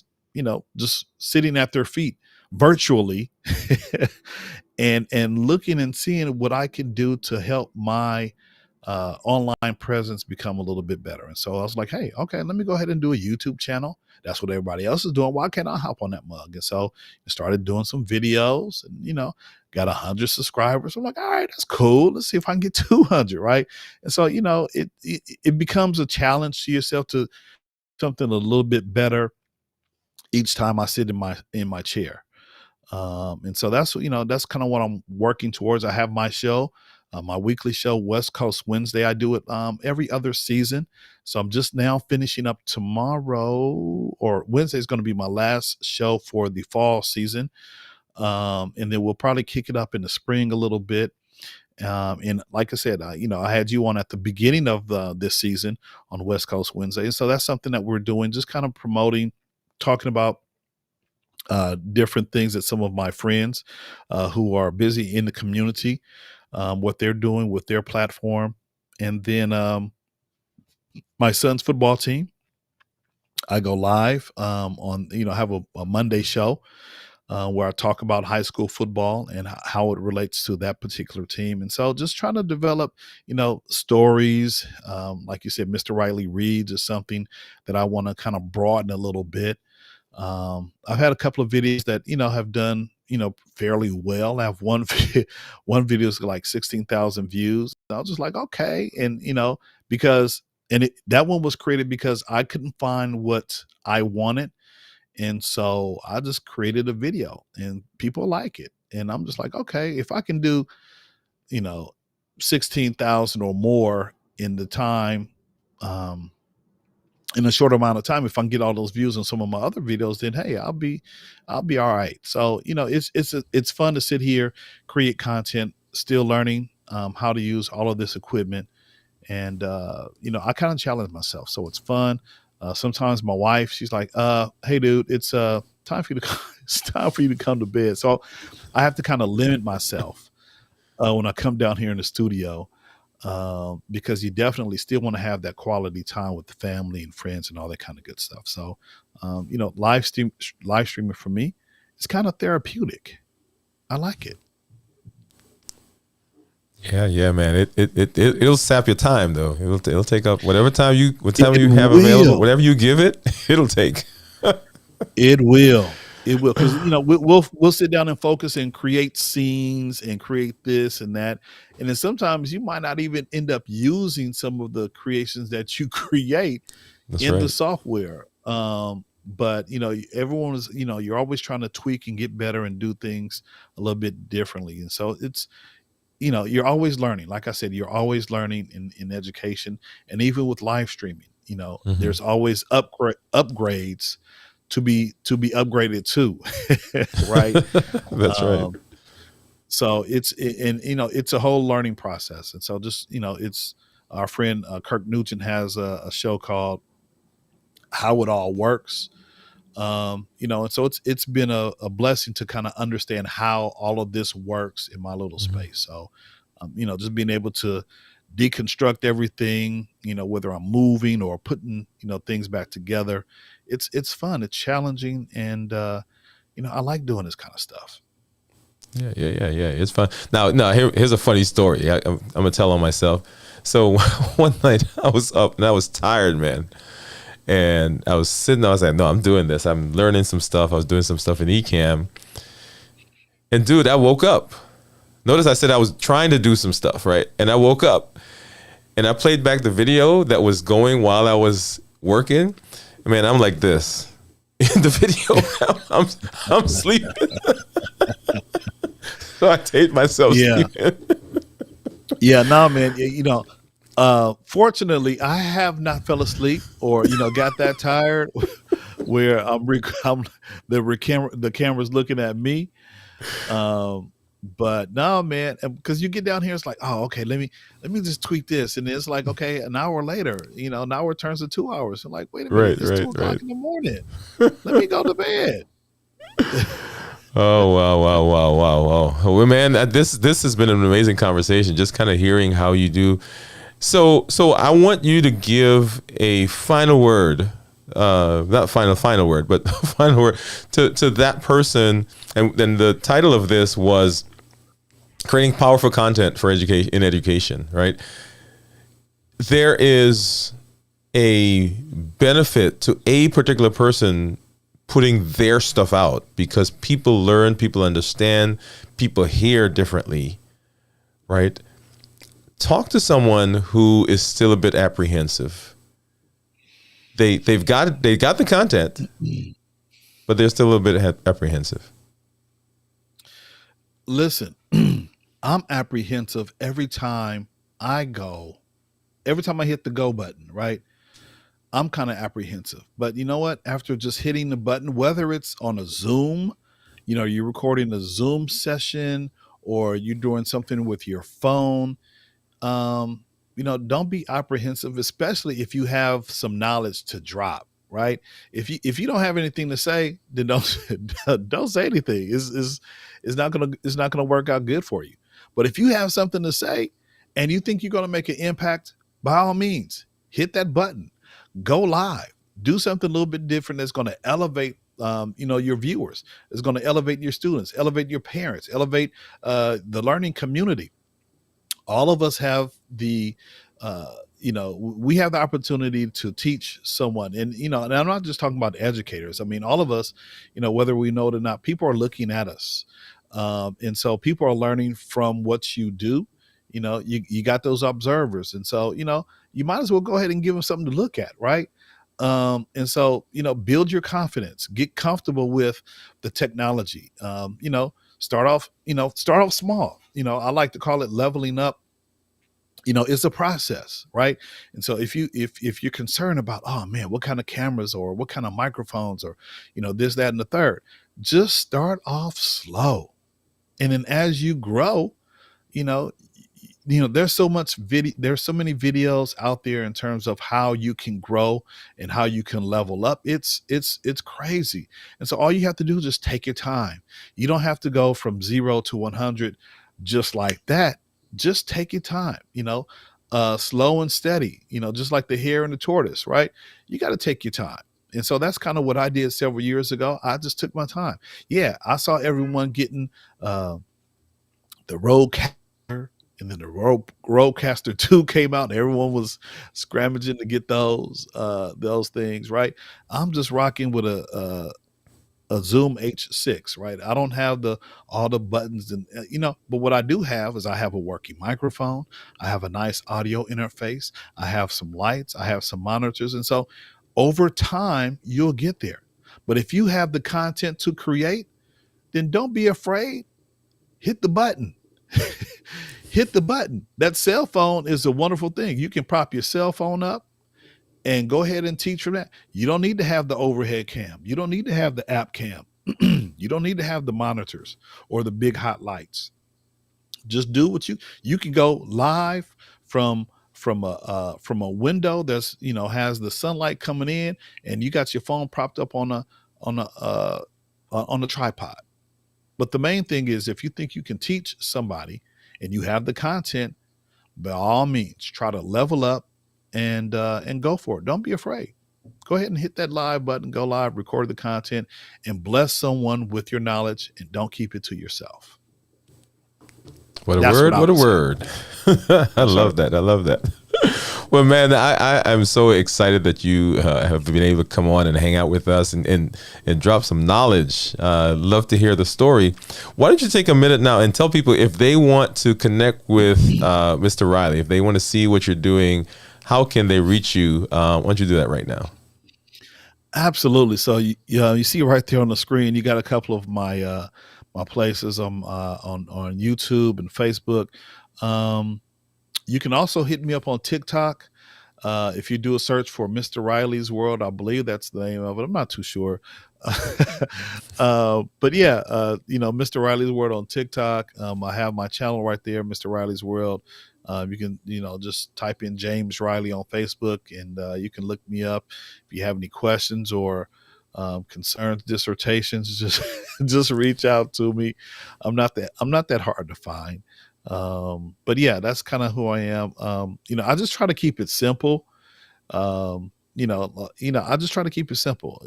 S2: just sitting at their feet virtually and looking and seeing what I can do to help my online presence become a little bit better. And so I was like, hey, okay, let me go ahead and do a YouTube channel. That's what everybody else is doing. Why can't I hop on that mug? And so I started doing some videos, and, got 100 subscribers. I'm like, all right, that's cool. Let's see if I can get 200, right? And so, it becomes a challenge to yourself to something a little bit better each time I sit in my chair. And so that's kind of what I'm working towards. I have my show, my weekly show, West Coast Wednesday. I do it every other season. So I'm just now finishing up tomorrow, or Wednesday is going to be my last show for the fall season. And then we'll probably kick it up in the spring a little bit. And like I said, I had you on at the beginning of this season on West Coast Wednesday. And so that's something that we're doing, just kind of promoting, talking about different things that some of my friends who are busy in the community, what they're doing with their platform. And then my son's football team, I go live on, have a Monday show where I talk about high school football and how it relates to that particular team. And so just trying to develop, stories. Like you said, Mr. Riley Reads is something that I want to kind of broaden a little bit. I've had a couple of videos that, have done, fairly well. I have one, one video is like 16,000 views. I was just like, okay. And, that one was created because I couldn't find what I wanted. And so I just created a video and people like it. And I'm just like, okay, if I can do, you know, 16,000 or more in the time, um, in a short amount of time, if I can get all those views on some of my other videos, then hey, I'll be all right. So, it's fun to sit here, create content, still learning how to use all of this equipment. And I kind of challenge myself. So it's fun. Sometimes my wife, she's like, hey dude, it's time for you to it's time for you to come to bed. So I have to kind of limit myself when I come down here in the studio, because you definitely still want to have that quality time with the family and friends and all that kind of good stuff. So, live streaming for me, it's kind of therapeutic. I like it.
S1: Yeah, man. It'll sap your time though. It'll take up whatever time
S2: It
S1: you have available,
S2: will.
S1: whatever you give it, it'll take.
S2: It will. It will, because we'll sit down and focus and create scenes and create this and that, and then sometimes you might not even end up using some of the creations that you create
S1: That's
S2: in the
S1: right.
S2: software. But everyone is, you're always trying to tweak and get better and do things a little bit differently, and so it's, you're always learning. Like I said, you're always learning in education, and even with live streaming,
S1: Hmm.
S2: there's always upgrades to be upgraded to, right?
S1: That's right.
S2: Um, so it's a whole learning process, and so just it's our friend Kirk Nugent has a show called How It All Works. And so it's been a blessing to kind of understand how all of this works in my little
S1: Hmm.
S2: space. So just being able to deconstruct everything, whether I'm moving or putting things back together, it's fun, it's challenging, and I like doing this kind of stuff.
S1: Yeah. It's fun. Now here's a funny story. I'm gonna tell on myself. So one night I was up and I was tired, man. And I was sitting. I was like, no, I'm doing this. I'm learning some stuff. I was doing some stuff in Ecamm. And dude, I woke up. Notice I said I was trying to do some stuff, right? And I woke up and I played back the video that was going while I was working. Man, I'm like this. In the video, I'm sleeping. So I taped myself
S2: Yeah.
S1: sleeping.
S2: Yeah, no, man. Fortunately, I have not fell asleep or got that tired where the camera's looking at me. But no, man, because you get down here, it's like, oh, okay, let me just tweak this, and it's like, okay, an hour later, an hour turns to 2 hours. I'm like, wait a minute,
S1: Right,
S2: it's two
S1: right,
S2: o'clock
S1: right.
S2: in the morning. Let me go to bed.
S1: Oh wow. Well, man, this has been an amazing conversation. Just kind of hearing how you do. So I want you to give a final word, not final word, but final word to that person. And then the title of this was creating powerful content for education, right? There is a benefit to a particular person putting their stuff out because people learn, people understand, people hear differently, right? Talk to someone who is still a bit apprehensive. They've got the content, but they're still a little bit apprehensive.
S2: Listen, I'm apprehensive every time I hit the go button, right? I'm kind of apprehensive. But you know what? After just hitting the button, whether it's on a Zoom, you're recording a Zoom session or you're doing something with your phone, don't be apprehensive, especially if you have some knowledge to drop, right? If you don't have anything to say, then don't don't say anything. It's not gonna work out good for you. But if you have something to say and you think you're gonna make an impact, by all means, hit that button, go live, do something a little bit different that's gonna elevate your viewers. It's going to elevate your students, elevate your parents, elevate the learning community. All of us have we have the opportunity to teach someone, and I'm not just talking about educators. I mean, all of us, whether we know it or not, people are looking at us, and so people are learning from what you do. You got those observers, and so you might as well go ahead and give them something to look at, right? And so build your confidence, get comfortable with the technology. Start off small. I like to call it leveling up. It's a process, right? And so if you're concerned about, oh man, what kind of cameras or what kind of microphones or this, that, and the third, just start off slow. And then as you grow, you know there's so many videos out there in terms of how you can grow and how you can level up. It's crazy. And so all you have to do is just take your time. You don't have to go from 0 to 100 just like that. Just take your time, slow and steady, just like the hare and the tortoise, right? You got to take your time. And so that's kind of what I did several years ago. I just took my time. Yeah, I saw everyone getting the Rodecaster, and then the Rodecaster 2 came out, and everyone was scrounging to get those things, right? I'm just rocking with a Zoom H6, right? I don't have all the buttons and but what I do have is I have a working microphone, I have a nice audio interface, I have some lights, I have some monitors, and so over time you'll get there. But if you have the content to create, then don't be afraid. Hit the button. Hit the button. That cell phone is a wonderful thing. You can prop your cell phone up and go ahead and teach from that. You don't need to have the overhead cam. You don't need to have the app cam. You don't need to have the monitors or the big hot lights. Just do what you can go live from a window that's has the sunlight coming in, and you got your phone propped up on a tripod. But the main thing is, if you think you can teach somebody and you have the content, by all means, try to level up and go for it. Don't be afraid. Go ahead and hit that live button, go live, record the content, and bless someone with your knowledge, and don't keep it to yourself.
S1: What a
S2: That's
S1: word. What a
S2: say.
S1: word. I love that. I love that. Well, man, I'm so excited that you have been able to come on and hang out with us and drop some knowledge. Love to hear the story. Why don't you take a minute now and tell people if they want to connect with Mr. Riley, if they want to see what you're doing, how can they reach you? Why don't you do that right now?
S2: Absolutely. So you see right there on the screen, you got a couple of my my places on YouTube and Facebook. You can also hit me up on TikTok. If you do a search for Mr. Riley's World, I believe that's the name of it. I'm not too sure. But yeah, Mr. Riley's World on TikTok. I have my channel right there, Mr. Riley's World. You can, just type in James Riley on Facebook, and you can look me up. If you have any questions or concerns, dissertations, just reach out to me. I'm not that hard to find. But yeah, that's kind of who I am. I just try to keep it simple. I just try to keep it simple.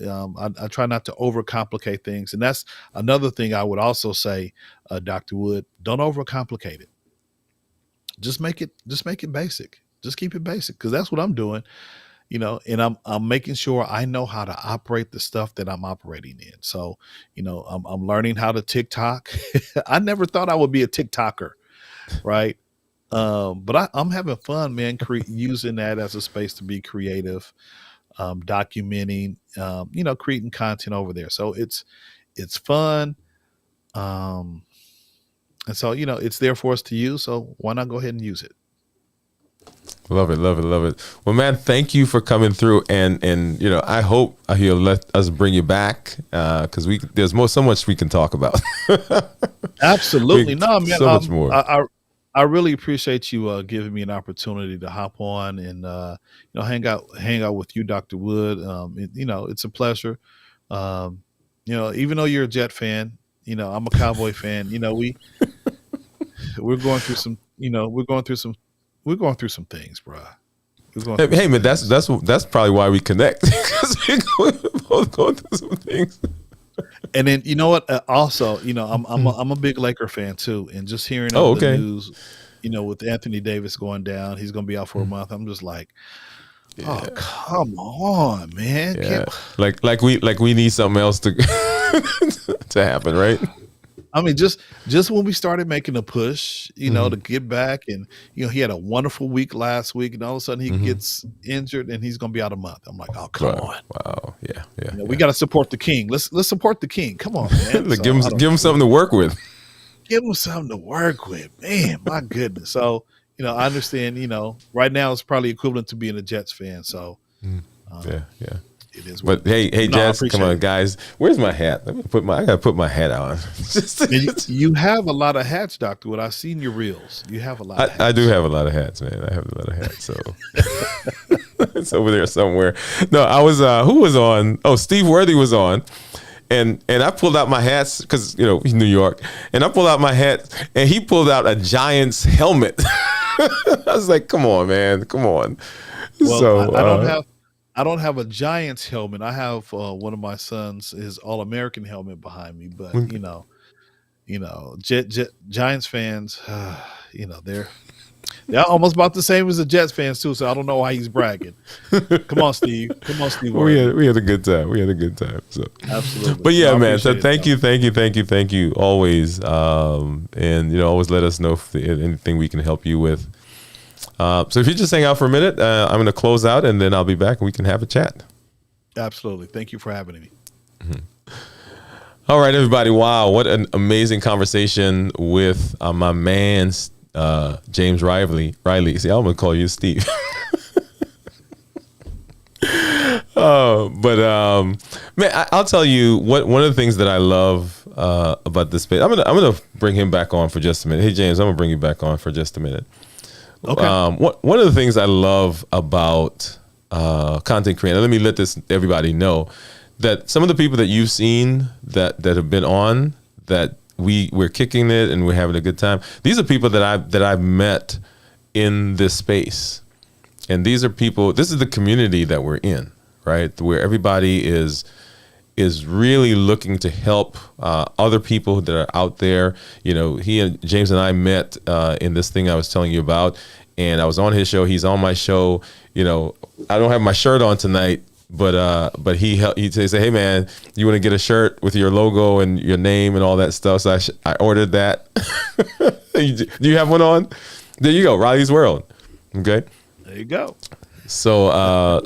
S2: I try not to overcomplicate things. And that's another thing I would also say, Dr. Wood, don't overcomplicate it. Just make it basic. Just keep it basic. Cause that's what I'm doing, and I'm making sure I know how to operate the stuff that I'm operating in. So, I'm learning how to TikTok. I never thought I would be a TikToker. Right. But I'm having fun, man, using that as a space to be creative, documenting, creating content over there. So it's fun. And so, it's there for us to use. So why not go ahead and use it?
S1: Love it, love it, love it. Well, man, thank you for coming through, and I hope he'll let us bring you back because there's so much we can talk about.
S2: Absolutely, no, man.
S1: So much more.
S2: I really appreciate you giving me an opportunity to hop on and hang out with you, Dr. Wood. It's a pleasure. Even though you're a Jet fan, I'm a Cowboy fan. We're going through some. We're going through some things, bro.
S1: Hey, man, that's probably why we connect, because we're both going through some things.
S2: And then you know what? Also, I'm a big Laker fan too, and just hearing the news, with Anthony Davis going down, he's going to be out for a month. I'm just like, oh, come on, man!
S1: Yeah. Like we need something else to to happen, right?
S2: I mean, just when we started making a push, to get back, and he had a wonderful week last week, and all of a sudden he gets injured and he's going to be out a month. I'm like, oh, come on!
S1: Wow, yeah.
S2: We got to support the king. Let's support the king. Come on, man!
S1: give him something to work with.
S2: Give him something to work with, man. My goodness. So I understand. Right now it's probably equivalent to being a Jets fan. So
S1: yeah.
S2: It is.
S1: But hey, Jets, come on, guys. Where's my hat? I gotta put my hat on.
S2: You have a lot of hats, Dr. Wood. I've seen your reels. You have a lot of hats.
S1: I do have a lot of hats, man. I have a lot of hats. So it's over there somewhere. No, I was who was on? Oh, Steve Worthy was on. And I pulled out my hats because he's New York, and I pulled out my hat, and he pulled out a Giants helmet. I was like, "Come on, man, come on."
S2: Well,
S1: so
S2: I don't have a Giants helmet. I have one of my sons, his All-American helmet behind me. But Giants fans, they're almost about the same as the Jets fans too. So I don't know why he's bragging. Come on, Steve.
S1: We had a good time. So
S2: absolutely.
S1: But yeah, man. So thank you always. And always let us know if anything we can help you with. So if you just hang out for a minute, I'm going to close out, and then I'll be back and we can have a chat.
S2: Absolutely. Thank you for having me.
S1: Mm-hmm. All right, everybody. Wow. What an amazing conversation with my man, James Riley. See, I'm going to call you Steve. Man, I'll tell you one of the things that I love about this space. I'm gonna bring him back on for just a minute. Hey, James, I'm gonna bring you back on for just a minute.
S2: Okay.
S1: One of the things I love about content creation, let me let everybody know that some of the people that you've seen that have been on, that we're kicking it and we're having a good time. These are people that I've met in this space, and these are people. This is the community that we're in, right? Where everybody is is really looking to help other people that are out there. He and James and I met in this thing I was telling you about, and I was on his show. He's on my show. I don't have my shirt on tonight, but he said, "Hey man, you want to get a shirt with your logo and your name and all that stuff?" So I ordered that. Do you have one on? There you go, Riley's World. Okay.
S2: There you go.
S1: So I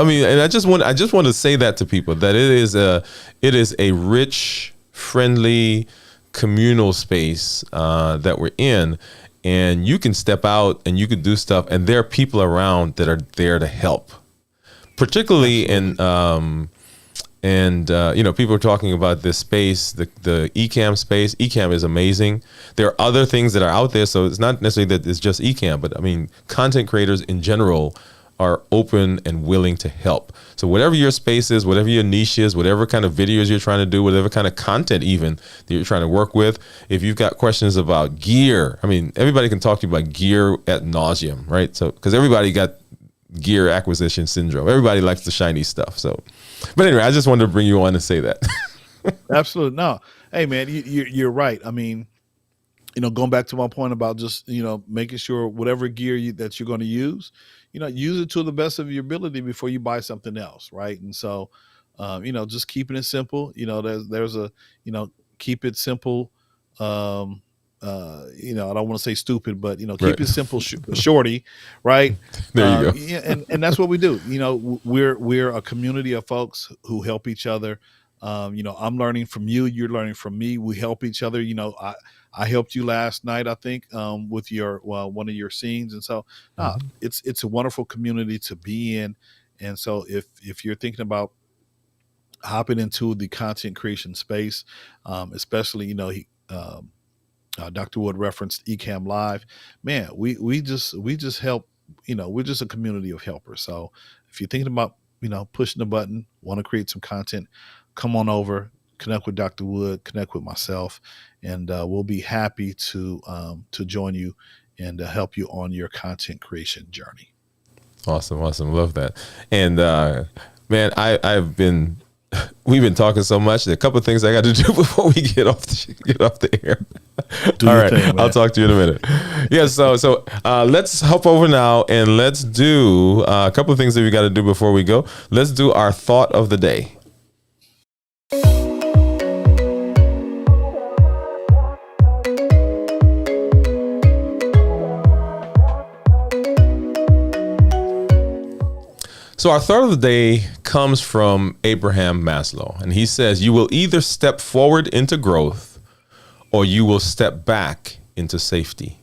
S1: mean, and I just want to say that to people, that it is a rich, friendly, communal space that we're in, and you can step out and you can do stuff, and there are people around that are there to help, particularly people are talking about this space, the Ecamm space. Ecamm is amazing. There are other things that are out there, so it's not necessarily that it's just Ecamm, but I mean, content creators in general are open and willing to help. So whatever your space is, whatever your niche is, whatever kind of videos you're trying to do, whatever kind of content even that you're trying to work with, if you've got questions about gear, I mean, everybody can talk to you about gear ad nauseum, right? So, because everybody got gear acquisition syndrome. Everybody likes the shiny stuff. So, but anyway, I just wanted to bring you on and say that.
S2: Absolutely. No. Hey man, you're right. I mean, going back to my point about just, making sure whatever gear that you're going to use, use it to the best of your ability before you buy something else. Right. And so, just keeping it simple, there's a, keep it simple. I don't want to say stupid, but, keep
S1: Right.
S2: it simple, shorty. Right.
S1: There you go.
S2: Yeah, and that's what we do. We're a community of folks who help each other. I'm learning from you. You're learning from me. We help each other. I helped you last night, I think, with your one of your scenes, and so it's a wonderful community to be in. And so if you're thinking about hopping into the content creation space, especially Dr. Wood referenced Ecamm Live, man, we just help. We're just a community of helpers. So if you're thinking about pushing the button, want to create some content, come on over, connect with Dr. Wood, connect with myself, and we'll be happy to join you and help you on your content creation journey.
S1: Awesome. Love that. And man, we've been talking so much. There are a couple of things I got to do before we get off the air. All right, thing, I'll talk to you in a minute. Yeah, so let's hop over now and let's do a couple of things that we got to do before we go. Let's do our thought of the day. So our thought of the day comes from Abraham Maslow, and he says, you will either step forward into growth or you will step back into safety.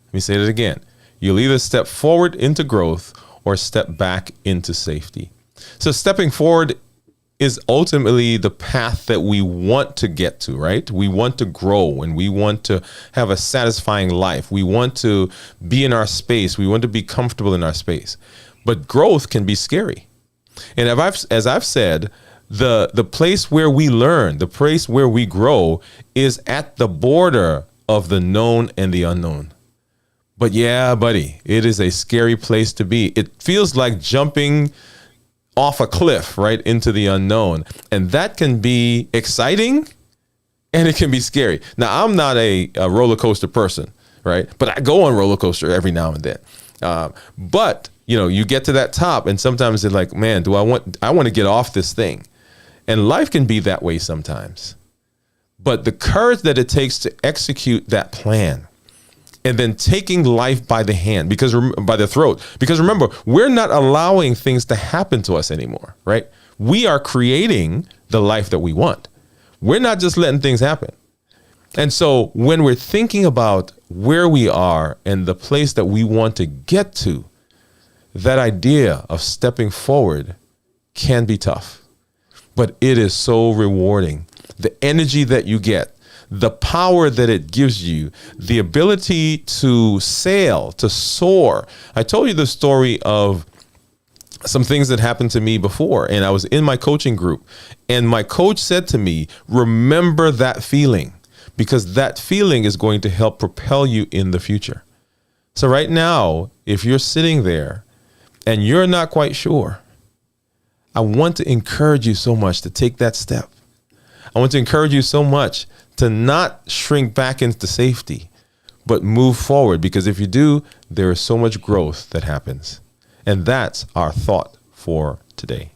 S1: Let me say that again. You'll either step forward into growth or step back into safety. So stepping forward is ultimately the path that we want to get to, right? We want to grow and we want to have a satisfying life. We want to be in our space. We want to be comfortable in our space. But growth can be scary. And as I've said, the place where we learn, the place where we grow is at the border of the known and the unknown. But yeah, buddy, it is a scary place to be. It feels like jumping off a cliff right into the unknown. And that can be exciting and it can be scary. Now, I'm not a roller coaster person, right? But I go on roller coaster every now and then. But you get to that top and sometimes it's like, man, I want to get off this thing. And life can be that way sometimes. But the courage that it takes to execute that plan and then taking life by the hand, by the throat, because remember, we're not allowing things to happen to us anymore, right? We are creating the life that we want. We're not just letting things happen. And so when we're thinking about where we are and the place that we want to get to, that idea of stepping forward can be tough, but it is so rewarding. The energy that you get, the power that it gives you, the ability to sail, to soar. I told you the story of some things that happened to me before, and I was in my coaching group, and my coach said to me, remember that feeling, because that feeling is going to help propel you in the future. So right now, if you're sitting there and you're not quite sure, I want to encourage you so much to take that step. I want to encourage you so much to not shrink back into safety, but move forward, because if you do, there is so much growth that happens. And that's our thought for today.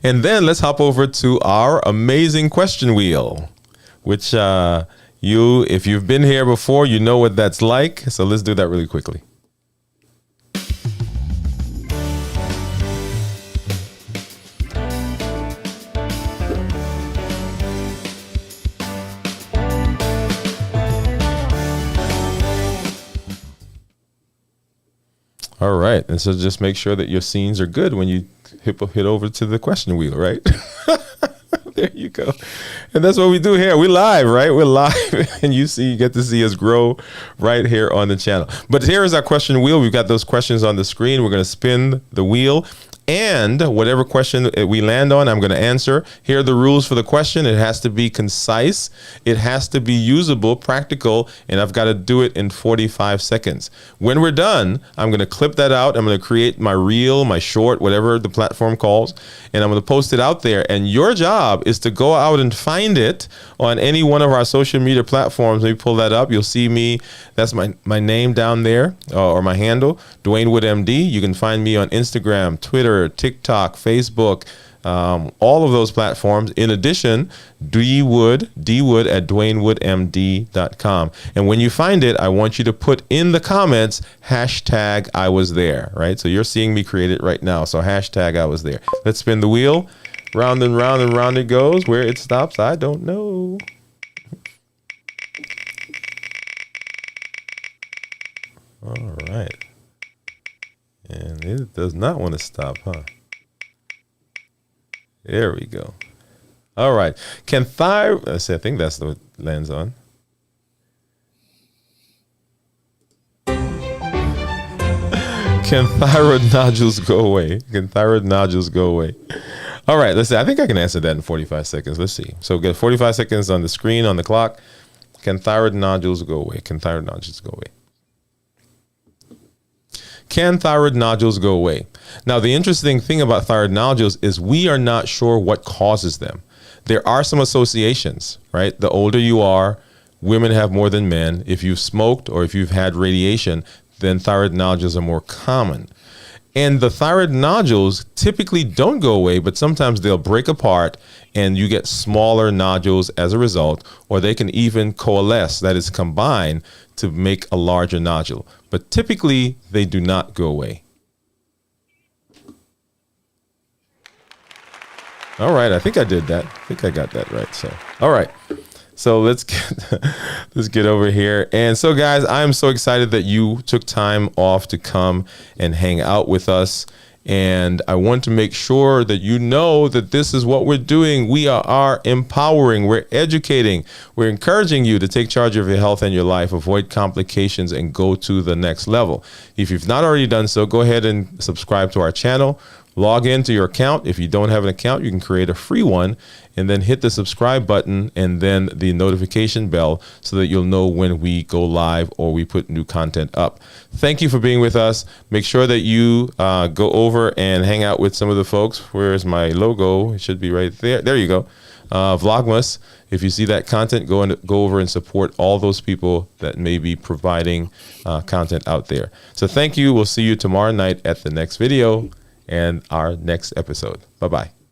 S1: And then let's hop over to our amazing question wheel, which if you've been here before, you know what that's like. So let's do that really quickly. All right. And so just make sure that your scenes are good when you hit over to the question wheel, right? There you go. And that's what we do here. We're live, right? We're live. And you get to see us grow right here on the channel. But here is our question wheel. We've got those questions on the screen. We're going to spin the wheel. And whatever question we land on, I'm going to answer. Here are the rules for the question. It has to be concise. It has to be usable, practical, and I've got to do it in 45 seconds. When we're done, I'm going to clip that out. I'm going to create my reel, my short, whatever the platform calls, and I'm going to post it out there. And your job is to go out and find it on any one of our social media platforms. Let me pull that up. You'll see me. That's my name down there, or my handle, Dwayne Wood MD. You can find me on Instagram, Twitter, TikTok, Facebook, all of those platforms. In addition, dwood at dwaynewoodmd.com. And when you find it, I want you to put in the comments, hashtag I was there, right? So you're seeing me create it right now. So hashtag I was there. Let's spin the wheel. Round and round and round it goes. Where it stops, I don't know. All right. And it does not want to stop, huh? There we go. All right. I think that's what it lands on. Can thyroid nodules go away? Can thyroid nodules go away? All right. Let's see. I think I can answer that in 45 seconds. Let's see. So get 45 seconds on the screen, on the clock. Can thyroid nodules go away? Can thyroid nodules go away? Can thyroid nodules go away? Now, the interesting thing about thyroid nodules is we are not sure what causes them. There are some associations, right? The older you are, women have more than men. If you've smoked or if you've had radiation, then thyroid nodules are more common. And the thyroid nodules typically don't go away, but sometimes they'll break apart and you get smaller nodules as a result, or they can even coalesce, that is combine, to make a larger nodule. But typically they do not go away. All right, I think I did that. I think I got that right. So, all right. So let's get over here. And so, guys, I'm so excited that you took time off to come and hang out with us. And I want to make sure that you know that this is what we're doing. We are empowering, we're educating, we're encouraging you to take charge of your health and your life, avoid complications, and go to the next level. If you've not already done so, go ahead and subscribe to our channel. Log into your account. If you don't have an account, you can create a free one and then hit the subscribe button and then the notification bell so that you'll know when we go live or we put new content up. Thank you for being with us. Make sure that you go over and hang out with some of the folks. Where's my logo? It should be right there. There you go. Vlogmas. If you see that content, go over and support all those people that may be providing content out there. So thank you. We'll see you tomorrow night at the next video and our next episode. Bye-bye.